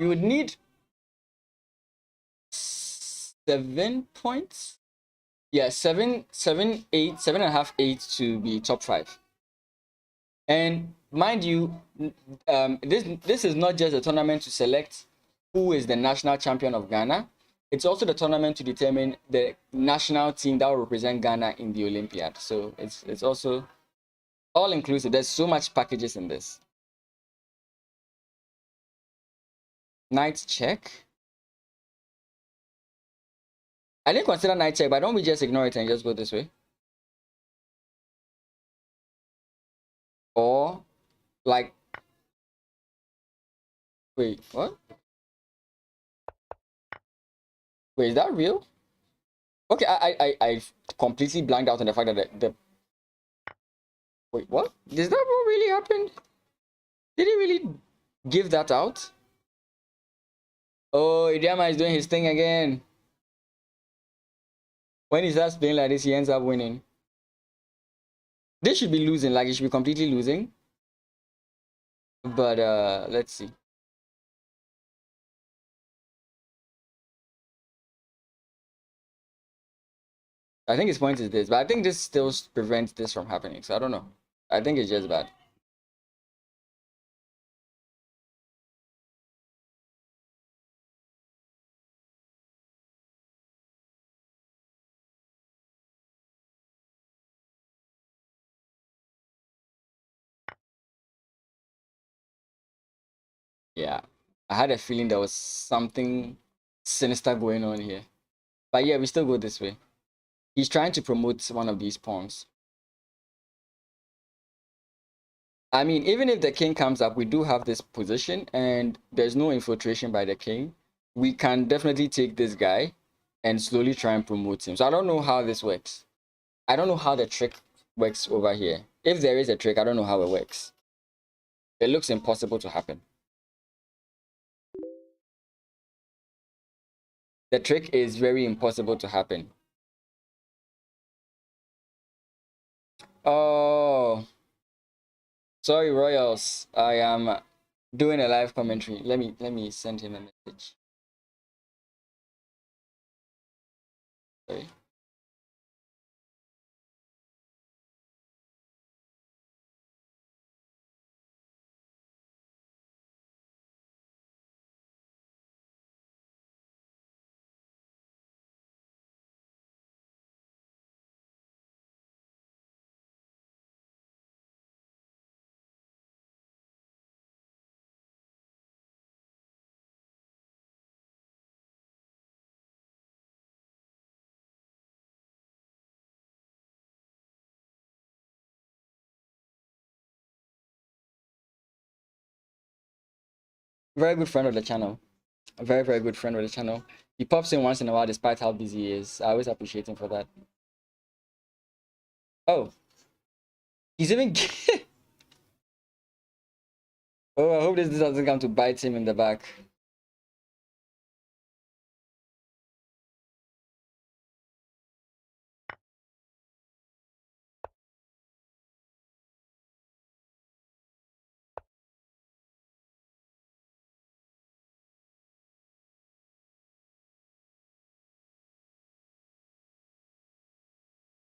You would need 7 points. Yeah, 8, 7.5, 8 to be top 5. And mind you, this is not just a tournament to select who is the national champion of Ghana. It's also the tournament to determine the national team that will represent Ghana in the Olympiad. So it's also all inclusive. There's so much packages in this. Knight check. I didn't consider knight check, but don't we just ignore it and just go this way? Or like, wait, what? Wait, is that real? Okay, I completely blanked out on the fact that the wait, what? Is that what really happened? Did he really give that out? Oh, Idiama is doing his thing again. When he starts playing like this, he ends up winning. They should be losing, like he should be completely losing. But let's see. I think his point is this, but I think this still prevents this from happening. So I don't know. I think it's just bad. Yeah, I had a feeling there was something sinister going on here. But yeah, we still go this way. He's trying to promote one of these pawns. I mean, even if the king comes up, we do have this position and there's no infiltration by the king. We can definitely take this guy and slowly try and promote him. So I don't know how this works. I don't know how the trick works over here. If there is a trick, I don't know how it works. It looks impossible to happen. The trick is very impossible to happen. Oh, sorry, Royals. I am doing a live commentary. Let me send him a message. Sorry. Very good friend of the channel. A very, very good friend of the channel. He pops in once in a while despite how busy he is. I always appreciate him for that. Oh, he's even. Oh, I hope this doesn't come to bite him in the back.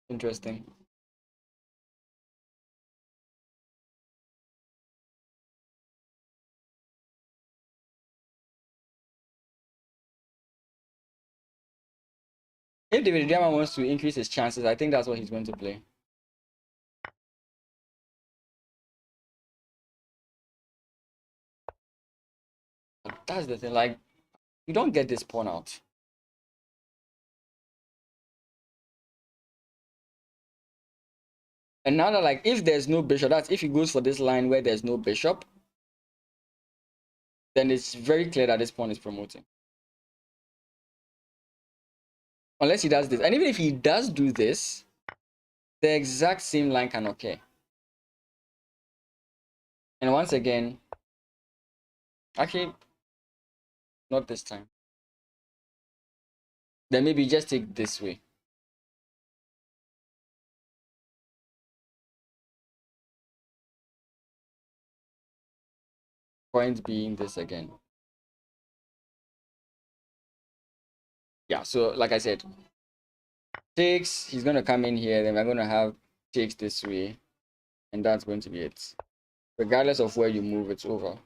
Interesting. If David Diamond wants to increase his chances, I think that's what he's going to play. But that's the thing. Like, you don't get this pawn out. And now that, like, if there's no bishop, that's if he goes for this line where there's no bishop, then it's very clear that this pawn is promoting. Unless he does this. And even if he does do this, the exact same line can occur. And once again, actually, not this time. Then maybe just take this way. Point being this again. Yeah, so like I said, takes, he's going to come in here, then we're going to have takes this way, and that's going to be it. Regardless of where you move, it's over.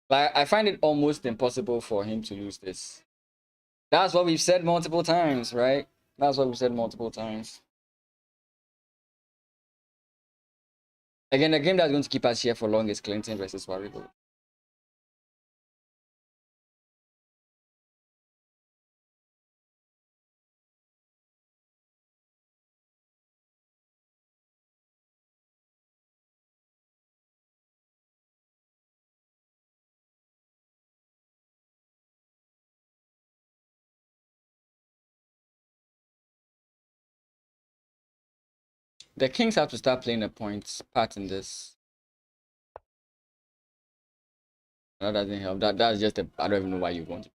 Like, I find it almost impossible for him to lose this. That's what we've said multiple times, right? That's what we've said multiple times. Again, the game that's going to keep us here for long is Clinton versus Warrigal. The Kings have to start playing a points part in this. That doesn't help. That's just a, I don't even know why you want it.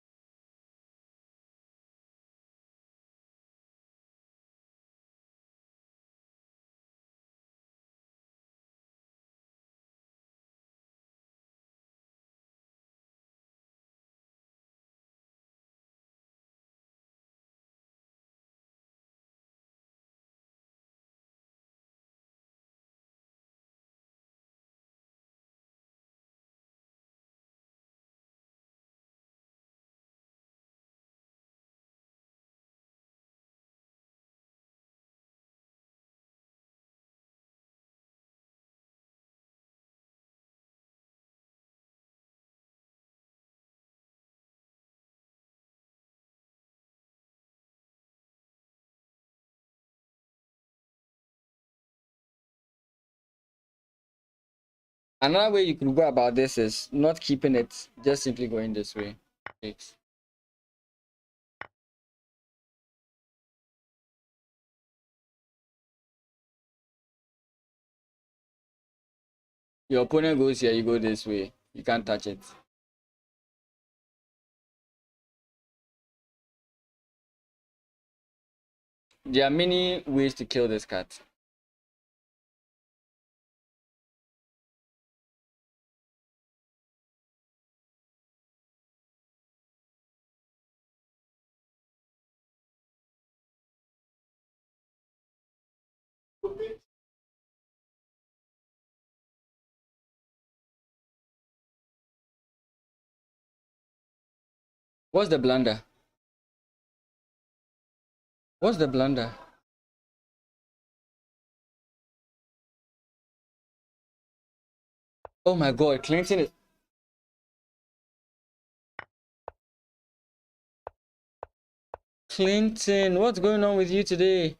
Another way you could go about this is not keeping it, just simply going this way. Takes. Your opponent goes here, you go this way. You can't touch it. There are many ways to kill this cat. What's the blunder? What's the blunder? Oh my god, Clinton is. Clinton, what's going on with you today?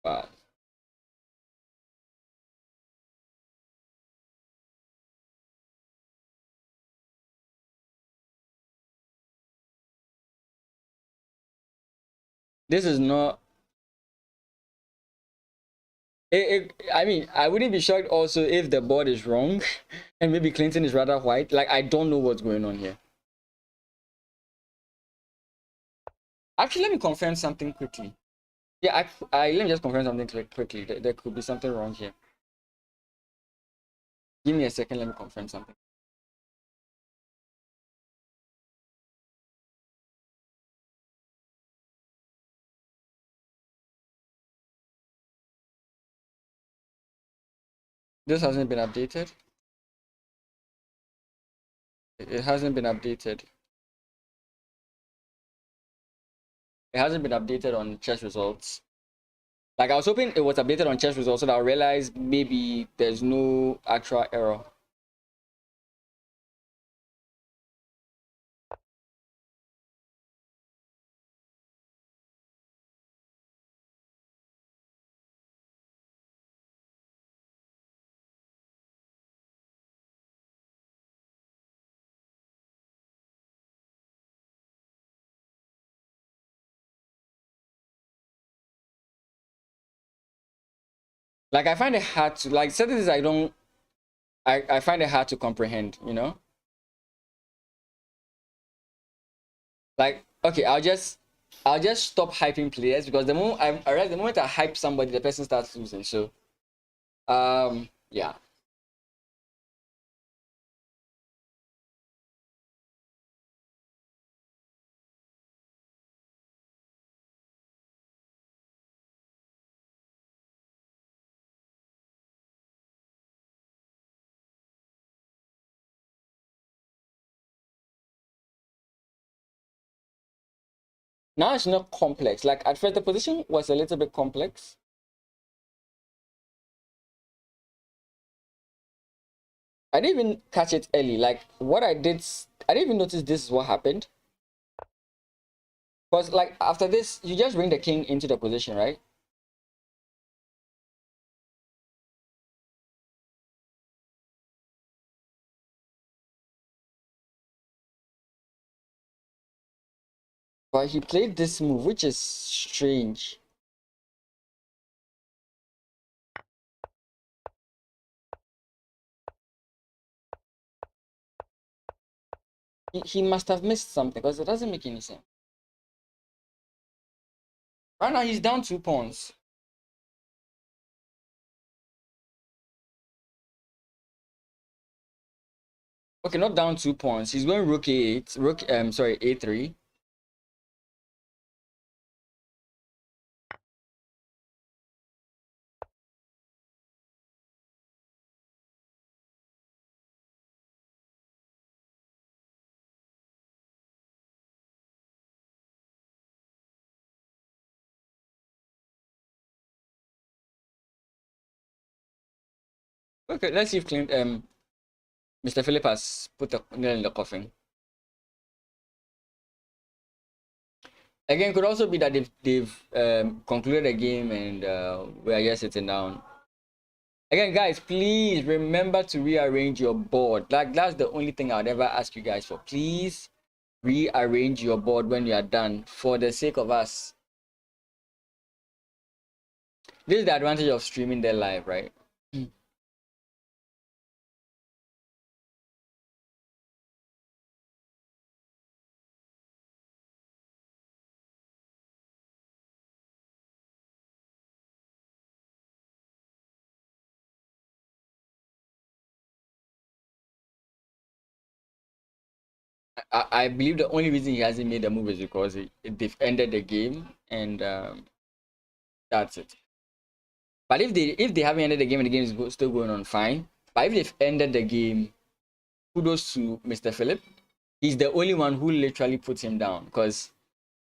Wow. This is not. I mean, I wouldn't be shocked also if the board is wrong and maybe Clinton is rather white. Like, I don't know what's going on here. Actually, let me confirm something quickly. Yeah, let me just confirm something quickly. There could be something wrong here. Give me a second. Let me confirm something. This hasn't been updated. It hasn't been updated. It hasn't been updated on chess results. Like, I was hoping it was updated on chess results so that I realized maybe there's no actual error. Like, I find it hard to, like, certain things I find it hard to comprehend, you know? Like, okay, I'll just stop hyping players because the moment I realize the moment I hype somebody, the person starts losing. So, yeah. Now it's not complex. Like, at first, the position was a little bit complex. I didn't even catch it early. Like, what I did, I didn't even notice this is what happened. Because, like, after this, you just bring the king into the position, right? But he played this move, which is strange. He must have missed something because it doesn't make any sense. Right now, he's down 2 pawns. Okay, not down 2 pawns. He's going rook a8, sorry, a3. Okay, let's see if Mr. Philip has put the nail in the coffin. Again, could also be that they've concluded the game and we are just sitting down. Again, guys, please remember to rearrange your board. Like, that's the only thing I would ever ask you guys for. Please rearrange your board when you are done for the sake of us. This is the advantage of streaming their live, right? I believe the only reason he hasn't made a move is because they've ended the game and that's it. But if they haven't ended the game and the game is still going on, fine. But if they've ended the game, kudos to Mr. Philip. He's the only one who literally puts him down because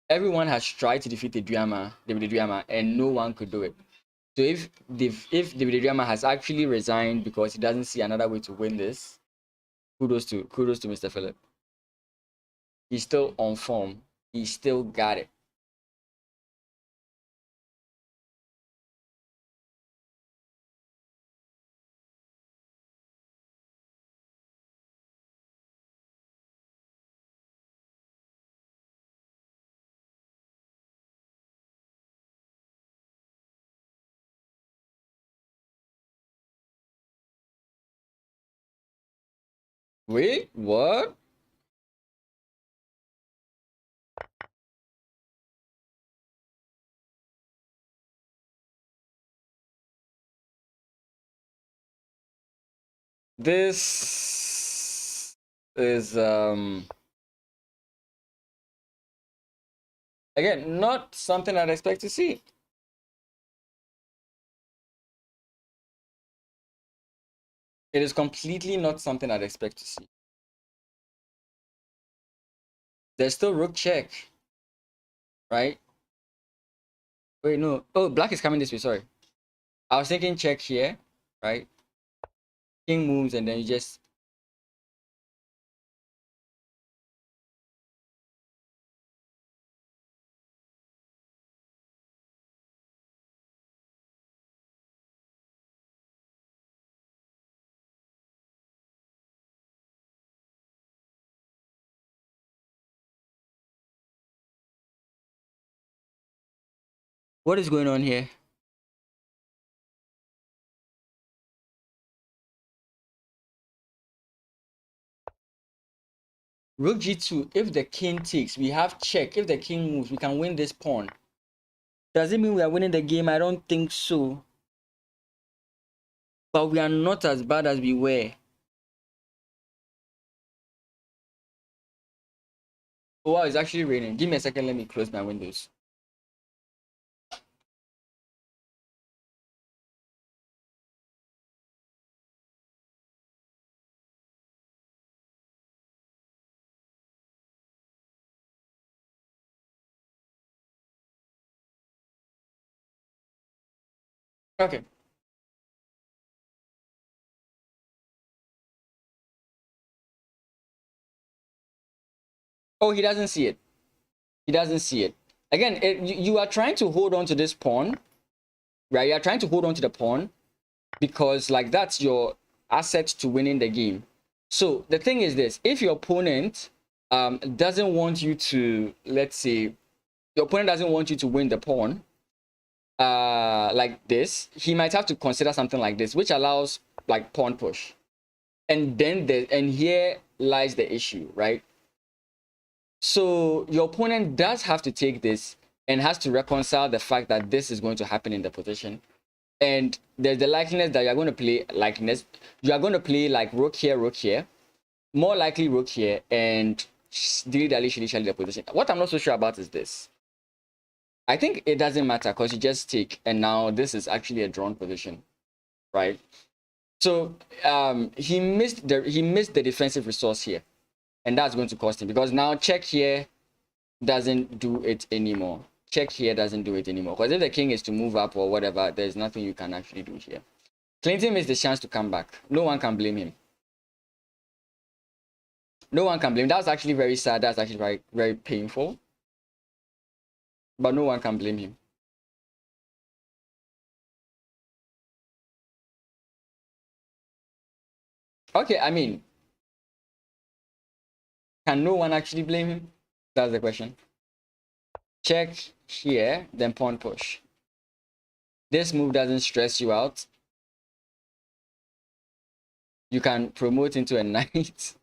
Everyone has tried to defeat David Adriama, and no one could do it. So if David Adriama has actually resigned because he doesn't see another way to win this, kudos to Mr. Philip. He's still on form. He still got it. Wait, what? This is again not something I'd expect to see. It is completely not something I'd expect to see. There's still rook check, right? Wait, no. Oh, black is coming this way. Sorry. I was thinking check here, right? King moves and then you just. What is going on here? Rook g2. If the king takes, we have check. If the king moves, we can win this pawn. Does it mean we are winning the game? I don't think so. But we are not as bad as we were. Oh wow, it's actually raining. Give me a second. Let me close my windows. Okay. Oh, he doesn't see it. He doesn't see it. Again, you are trying to hold on to this pawn, right? You are trying to hold on to the pawn because like that's your asset to winning the game. So the thing is this: if your opponent doesn't want you to, let's say, your opponent doesn't want you to win the pawn, like this, he might have to consider something like this, which allows like pawn push, and then here lies the issue, right? So your opponent does have to take this and has to reconcile the fact that this is going to happen in the position. And there's the likeliness that you're going to play likeliness. You are going to play like rook here, more likely rook here, and dilly the position. What I'm not so sure about is this. I think it doesn't matter because you just take, and now this is actually a drawn position, right? So he missed the defensive resource here, and that's going to cost him because now check here doesn't do it anymore. Check here doesn't do it anymore. Because if the king is to move up or whatever, there's nothing you can actually do here. Clinton missed the chance to come back. No one can blame him. No one can blame. That's actually very sad. That's actually very, very painful. But no one can blame him. Okay, I mean, can no one actually blame him? That's the question. Check here, then pawn push. This move doesn't stress you out. You can promote into a knight.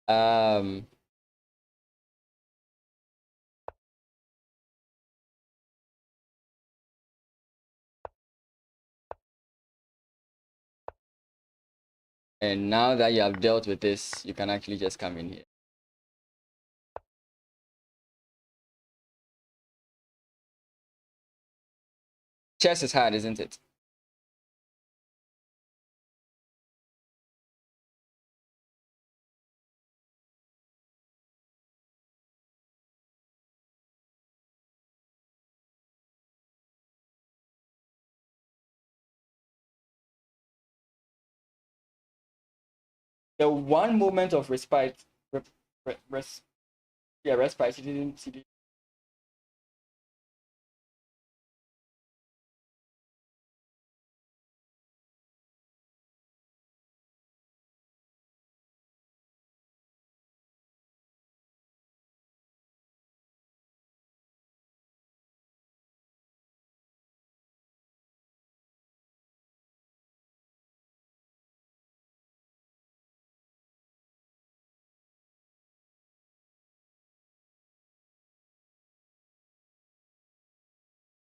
um and now that you have dealt with this, you can actually just come in here. Chess is hard, isn't it? The one moment of respite, res, yeah, respite. She didn't.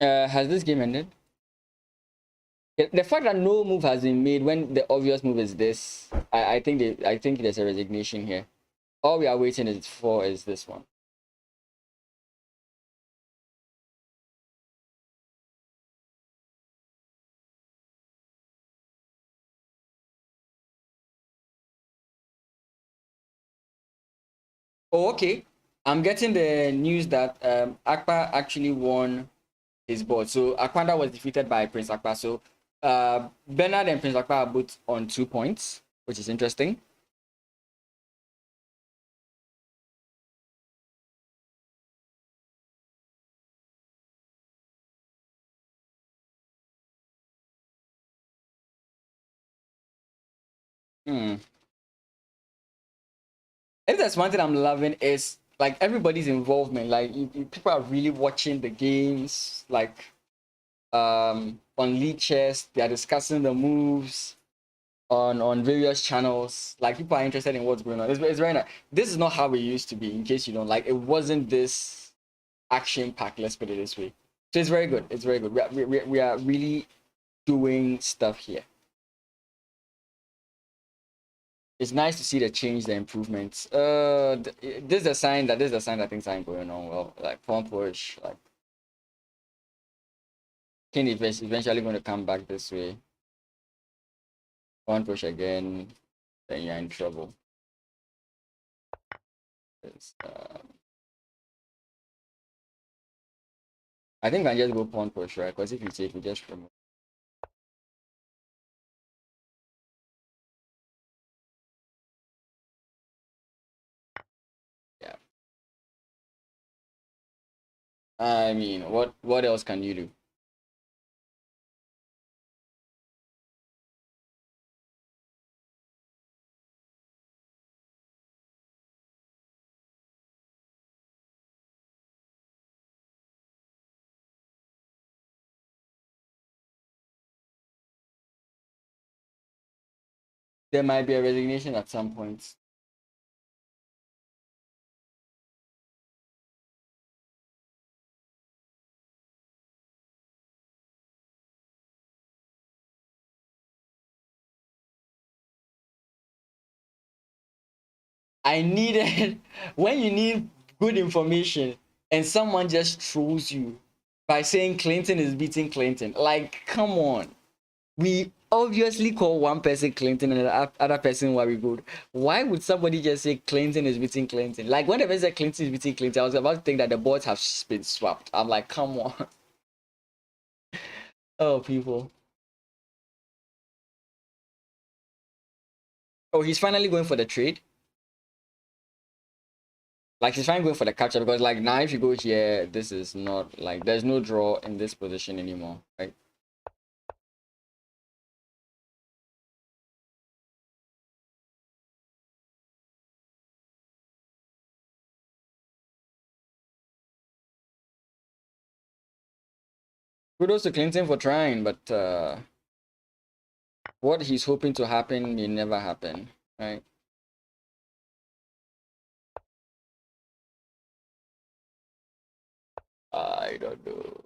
Has this game ended? The fact that no move has been made when the obvious move is this, I think there's a resignation here. All we are waiting is for is this one. Oh, okay. I'm getting the news that Akpa actually won his board. So Akwanda was defeated by Prince Akpa. So Bernard and Prince Akpa are both on 2 points, which is interesting. Hmm. If there's one thing I'm loving is like everybody's involvement. Like people are really watching the games. Like on league chess, they are discussing the moves on various channels. Like people are interested in what's going on. It's very nice. This is not how it used to be. In case you don't like, it wasn't this action packed. Let's put it this way. So it's very good. It's very good. We are really doing stuff here. It's nice to see the change, the improvements. This is a sign that things aren't going on well. Like pawn push, like king is eventually going to come back this way. Pawn push again, then you're in trouble. It's, I think I just go pawn push, right? Because if you take, you just remove. Yeah. I mean, what else can you do? There might be a resignation at some point. I needed when you need good information and someone just trolls you by saying Clinton is beating Clinton. Like, come on. We obviously call one person Clinton and the other person Worry Good. Why would somebody just say Clinton is beating Clinton? Like, whenever they say Clinton is beating Clinton, I was about to think that the boards have been swapped. I'm like, come on. Oh, people. Oh, he's finally going for the trade. Like he's finally going for the capture because like now if you go here, this is not like there's no draw in this position anymore, right? Kudos to Clinton for trying, but what he's hoping to happen may never happen, right? I don't know.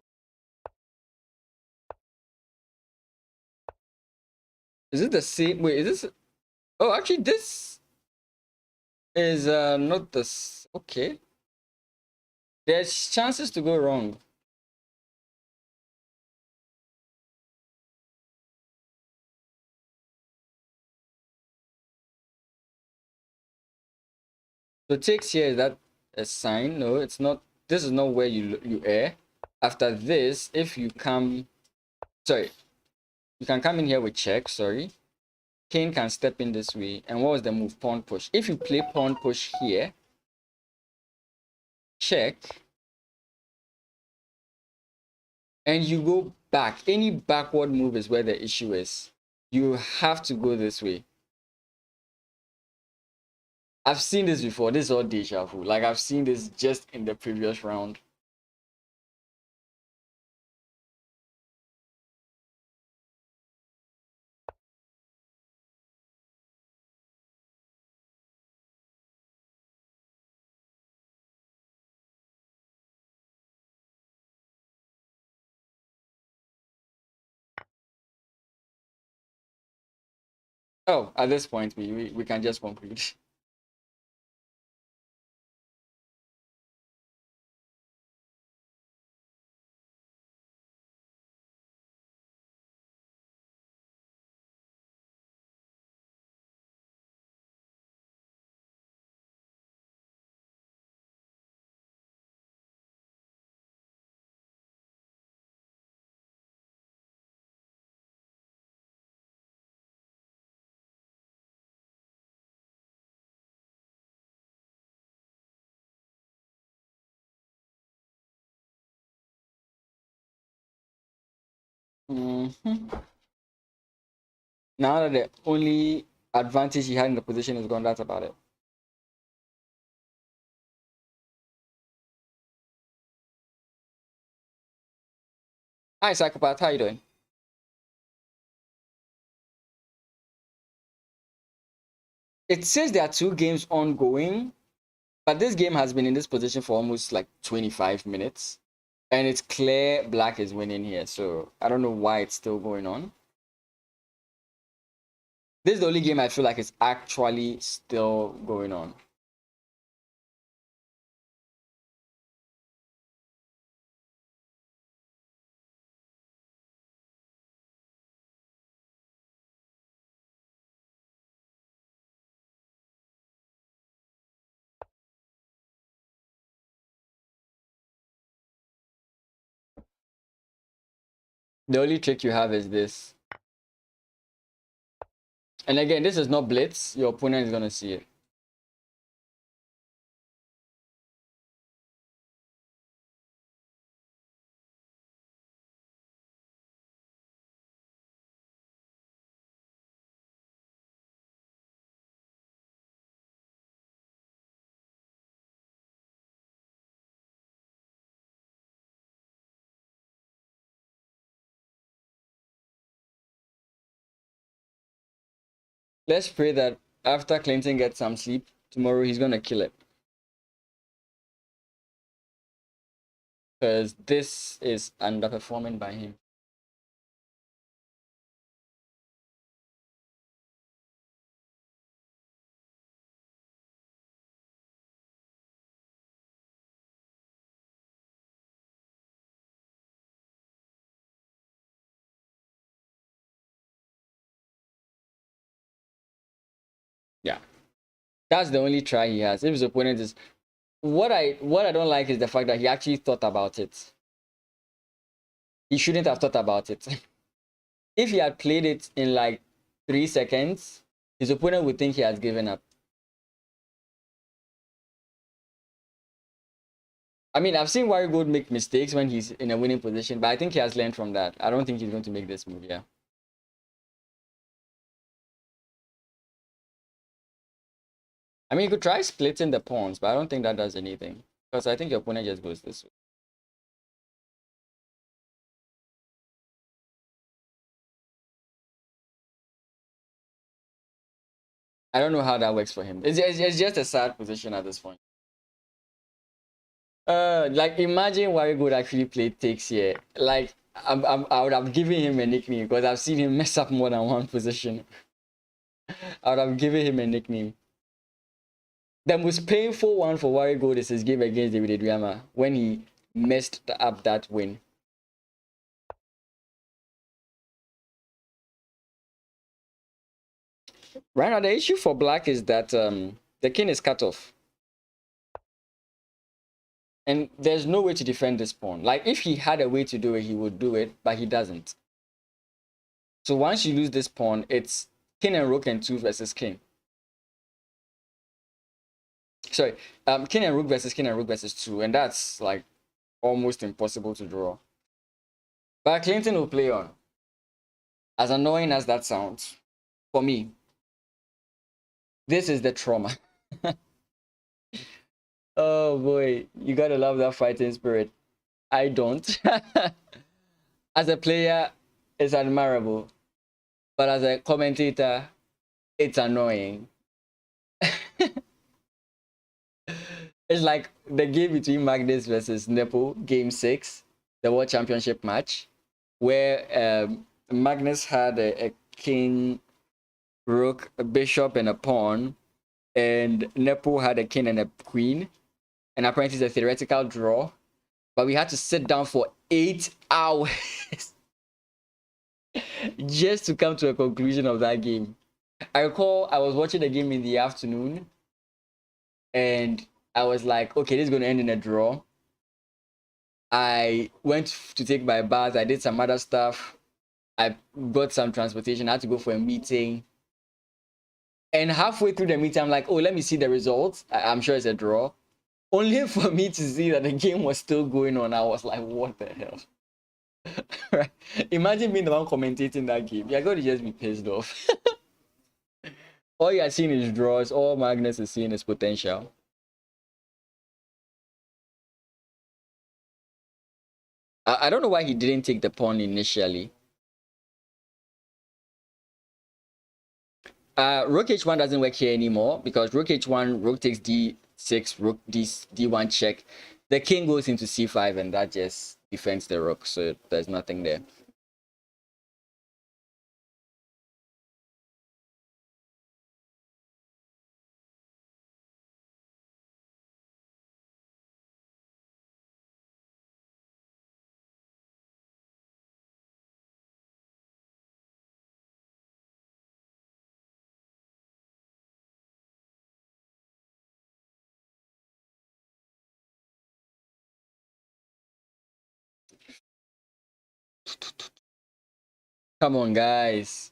Is it the same? Wait, is this? Oh, actually, this is not this. Okay, there's chances to go wrong. So takes here is that a sign? No, it's not. This is not where you err. After this, if you come, sorry, you can come in here with check. Sorry. king can step in this way. And what was the move? Pawn push. If you play pawn push here, check, and you go back, any backward move is where the issue is. You have to go this way. I've seen this before. This is all deja vu. Like, I've seen this just in the previous round. Oh, at this point, we can just conclude. Mhm. Now that the only advantage he had in the position is gone, that's about it. Hi, Psychopath. How you doing? It says there are 2 games ongoing, but this game has been in this position for almost like 25 minutes. And it's clear black is winning here. So I don't know why it's still going on. This is the only game I feel like it's actually still going on. The only trick you have is this. And again, this is not blitz. Your opponent is going to see it. Let's pray that after Clinton gets some sleep, tomorrow he's going to kill it. Because this is underperforming by him. Yeah. That's the only try he has. If his opponent is what I don't like is the fact that he actually thought about it. He shouldn't have thought about it. If he had played it in like 3 seconds, his opponent would think he has given up. I mean, I've seen Warrior Gold make mistakes when he's in a winning position, but I think he has learned from that. I don't think he's going to make this move, yeah. I mean, you could try splitting the pawns, but I don't think that does anything. Because I think your opponent just goes this way. I don't know how that works for him. It's just a sad position at this point. Like imagine Warrior Gold actually played takes here. Like I would have given him a nickname because I've seen him mess up more than one position. I would have given him a nickname. The most painful one for Warrior Gold is his game against David Adriama when he messed up that win. Right now, the issue for black is that the king is cut off. And there's no way to defend this pawn. Like, if he had a way to do it, he would do it, but he doesn't. So once you lose this pawn, it's king and rook and 2 versus king. Sorry, king and rook versus king and rook versus 2, and that's like almost impossible to draw. But Clinton will play on. As annoying as that sounds, for me, this is the trauma. Oh boy, you gotta love that fighting spirit. I don't. As a player, it's admirable. But as a commentator, it's annoying. It's like the game between Magnus versus Nepo, game 6, the World Championship match, where Magnus had a king, rook, a bishop, and a pawn, and Nepo had a king and a queen. And apparently it's a theoretical draw, but we had to sit down for 8 hours just to come to a conclusion of that game. I recall I was watching the game in the afternoon, and I was like, okay, this is going to end in a draw. I went to take my bath. I did some other stuff. I got some transportation. I had to go for a meeting. And halfway through the meeting, I'm like, oh, let me see the results. I'm sure it's a draw. Only for me to see that the game was still going on. I was like, what the hell? Right? Imagine being the one commentating that game. You're going to just be pissed off. All you're seeing is draws. All Magnus is seeing is potential. I don't know why he didn't take the pawn initially. Rook h1 doesn't work here anymore because rook h1, rook takes d6, rook d1 check. The king goes into c5 and that just defends the rook, so there's nothing there. Come on, guys.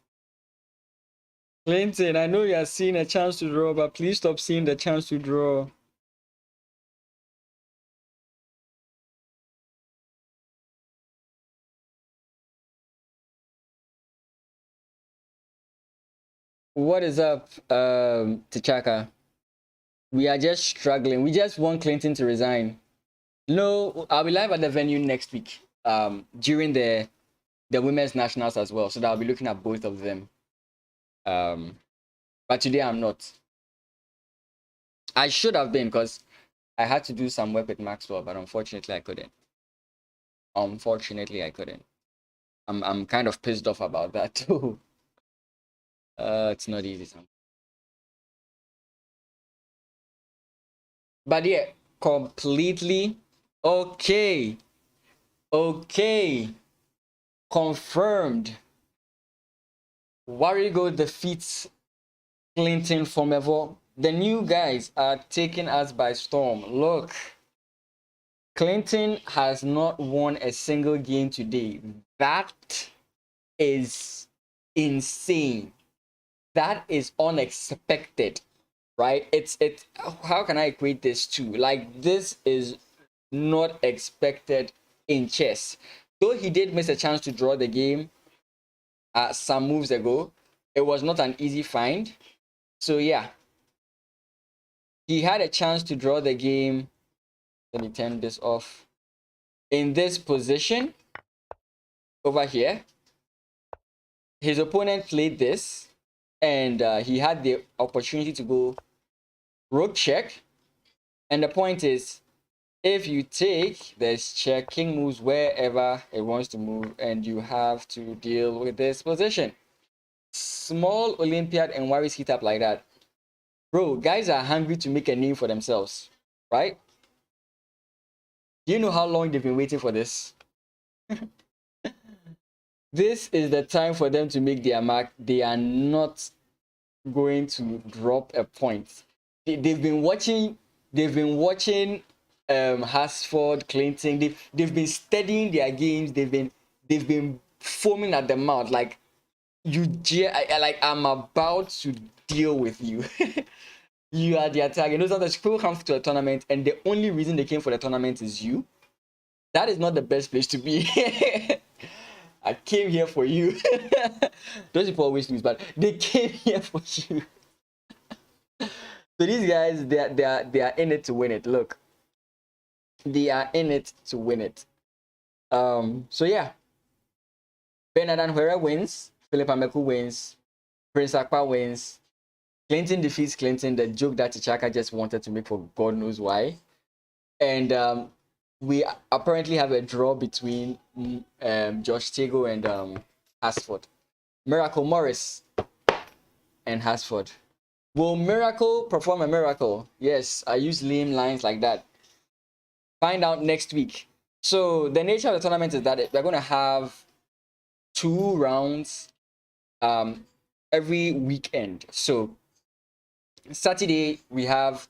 Clinton, I know you are seeing a chance to draw, but please stop seeing the chance to draw. What is up, T'Chaka? We are just struggling. We just want Clinton to resign. No, I'll be live at the venue next week, during the women's nationals as well. So that I'll be looking at both of them. But today I'm not. I should have been because I had to do some work with Maxwell, but unfortunately I couldn't. Unfortunately I couldn't. I'm kind of pissed off about that too. It's not easy sometimes. But yeah, completely okay. Okay. Confirmed. Warrigo defeats Clinton from ever. The new guys are taking us by storm. Look, Clinton has not won a single game today. That is insane. That is unexpected, right? It's how can I equate this to? Like, this is not expected in chess. Though he did miss a chance to draw the game some moves ago, it was not an easy find. So yeah, he had a chance to draw the game. Let me turn this off. In this position over here, his opponent played this, and he had the opportunity to go rook check. And the point is, if you take this check, king moves wherever it wants to move, and you have to deal with this position. Small Olympiad and Warriors heat up like that. Bro, guys are hungry to make a name for themselves, right? Do you know how long they've been waiting for this? This is the time for them to make their mark. They are not going to drop a point. They've been watching Hasford, Clinton. They've been studying their games. They've been foaming at the mouth. Like, I'm about to deal with you. You are their target. You know, sometimes people come to a tournament and the only reason they came for the tournament is you. That is not the best place to be. I came here for you. Those people always lose, but they came here for you. So these guys, they are in it to win it. Look, they are in it to win it. So yeah, Bernard Anhuera wins, Philip Ameku wins, Prince Akpa wins, Clinton defeats Clinton, the joke that T'Chaka just wanted to make for God knows why. And we apparently have a draw between Josh Tego and Hasford. Miracle Morris and Hasford. Will Miracle perform a miracle? Yes, I use lame lines like that. Find out next week. So the nature of the tournament is that we're going to have 2 rounds every weekend. So Saturday we have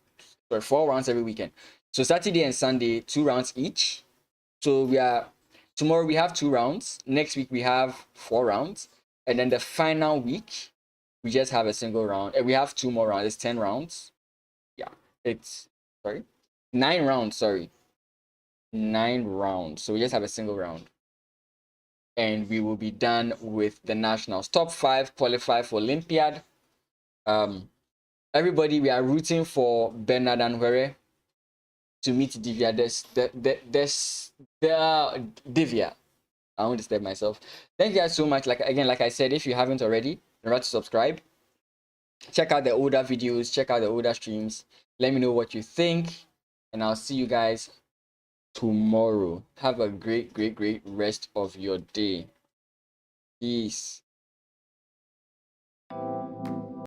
4 rounds every weekend. So Saturday and Sunday 2 rounds each. So tomorrow we have 2 rounds. Next week we have 4 rounds, and then the final week we just have a single round. And we have 2 more rounds. It's 10 rounds. Yeah, it's 9 rounds. 9 rounds. So we just have a single round, and we will be done with the nationals. Top 5 qualify for Olympiad. Everybody, we are rooting for Bernard Anhuere to meet Divya. Divya. I won't disturb myself. Thank you guys so much. Like I said, if you haven't already, remember to subscribe. Check out the older videos. Check out the older streams. Let me know what you think, and I'll see you guys tomorrow. Have a great rest of your day. Peace.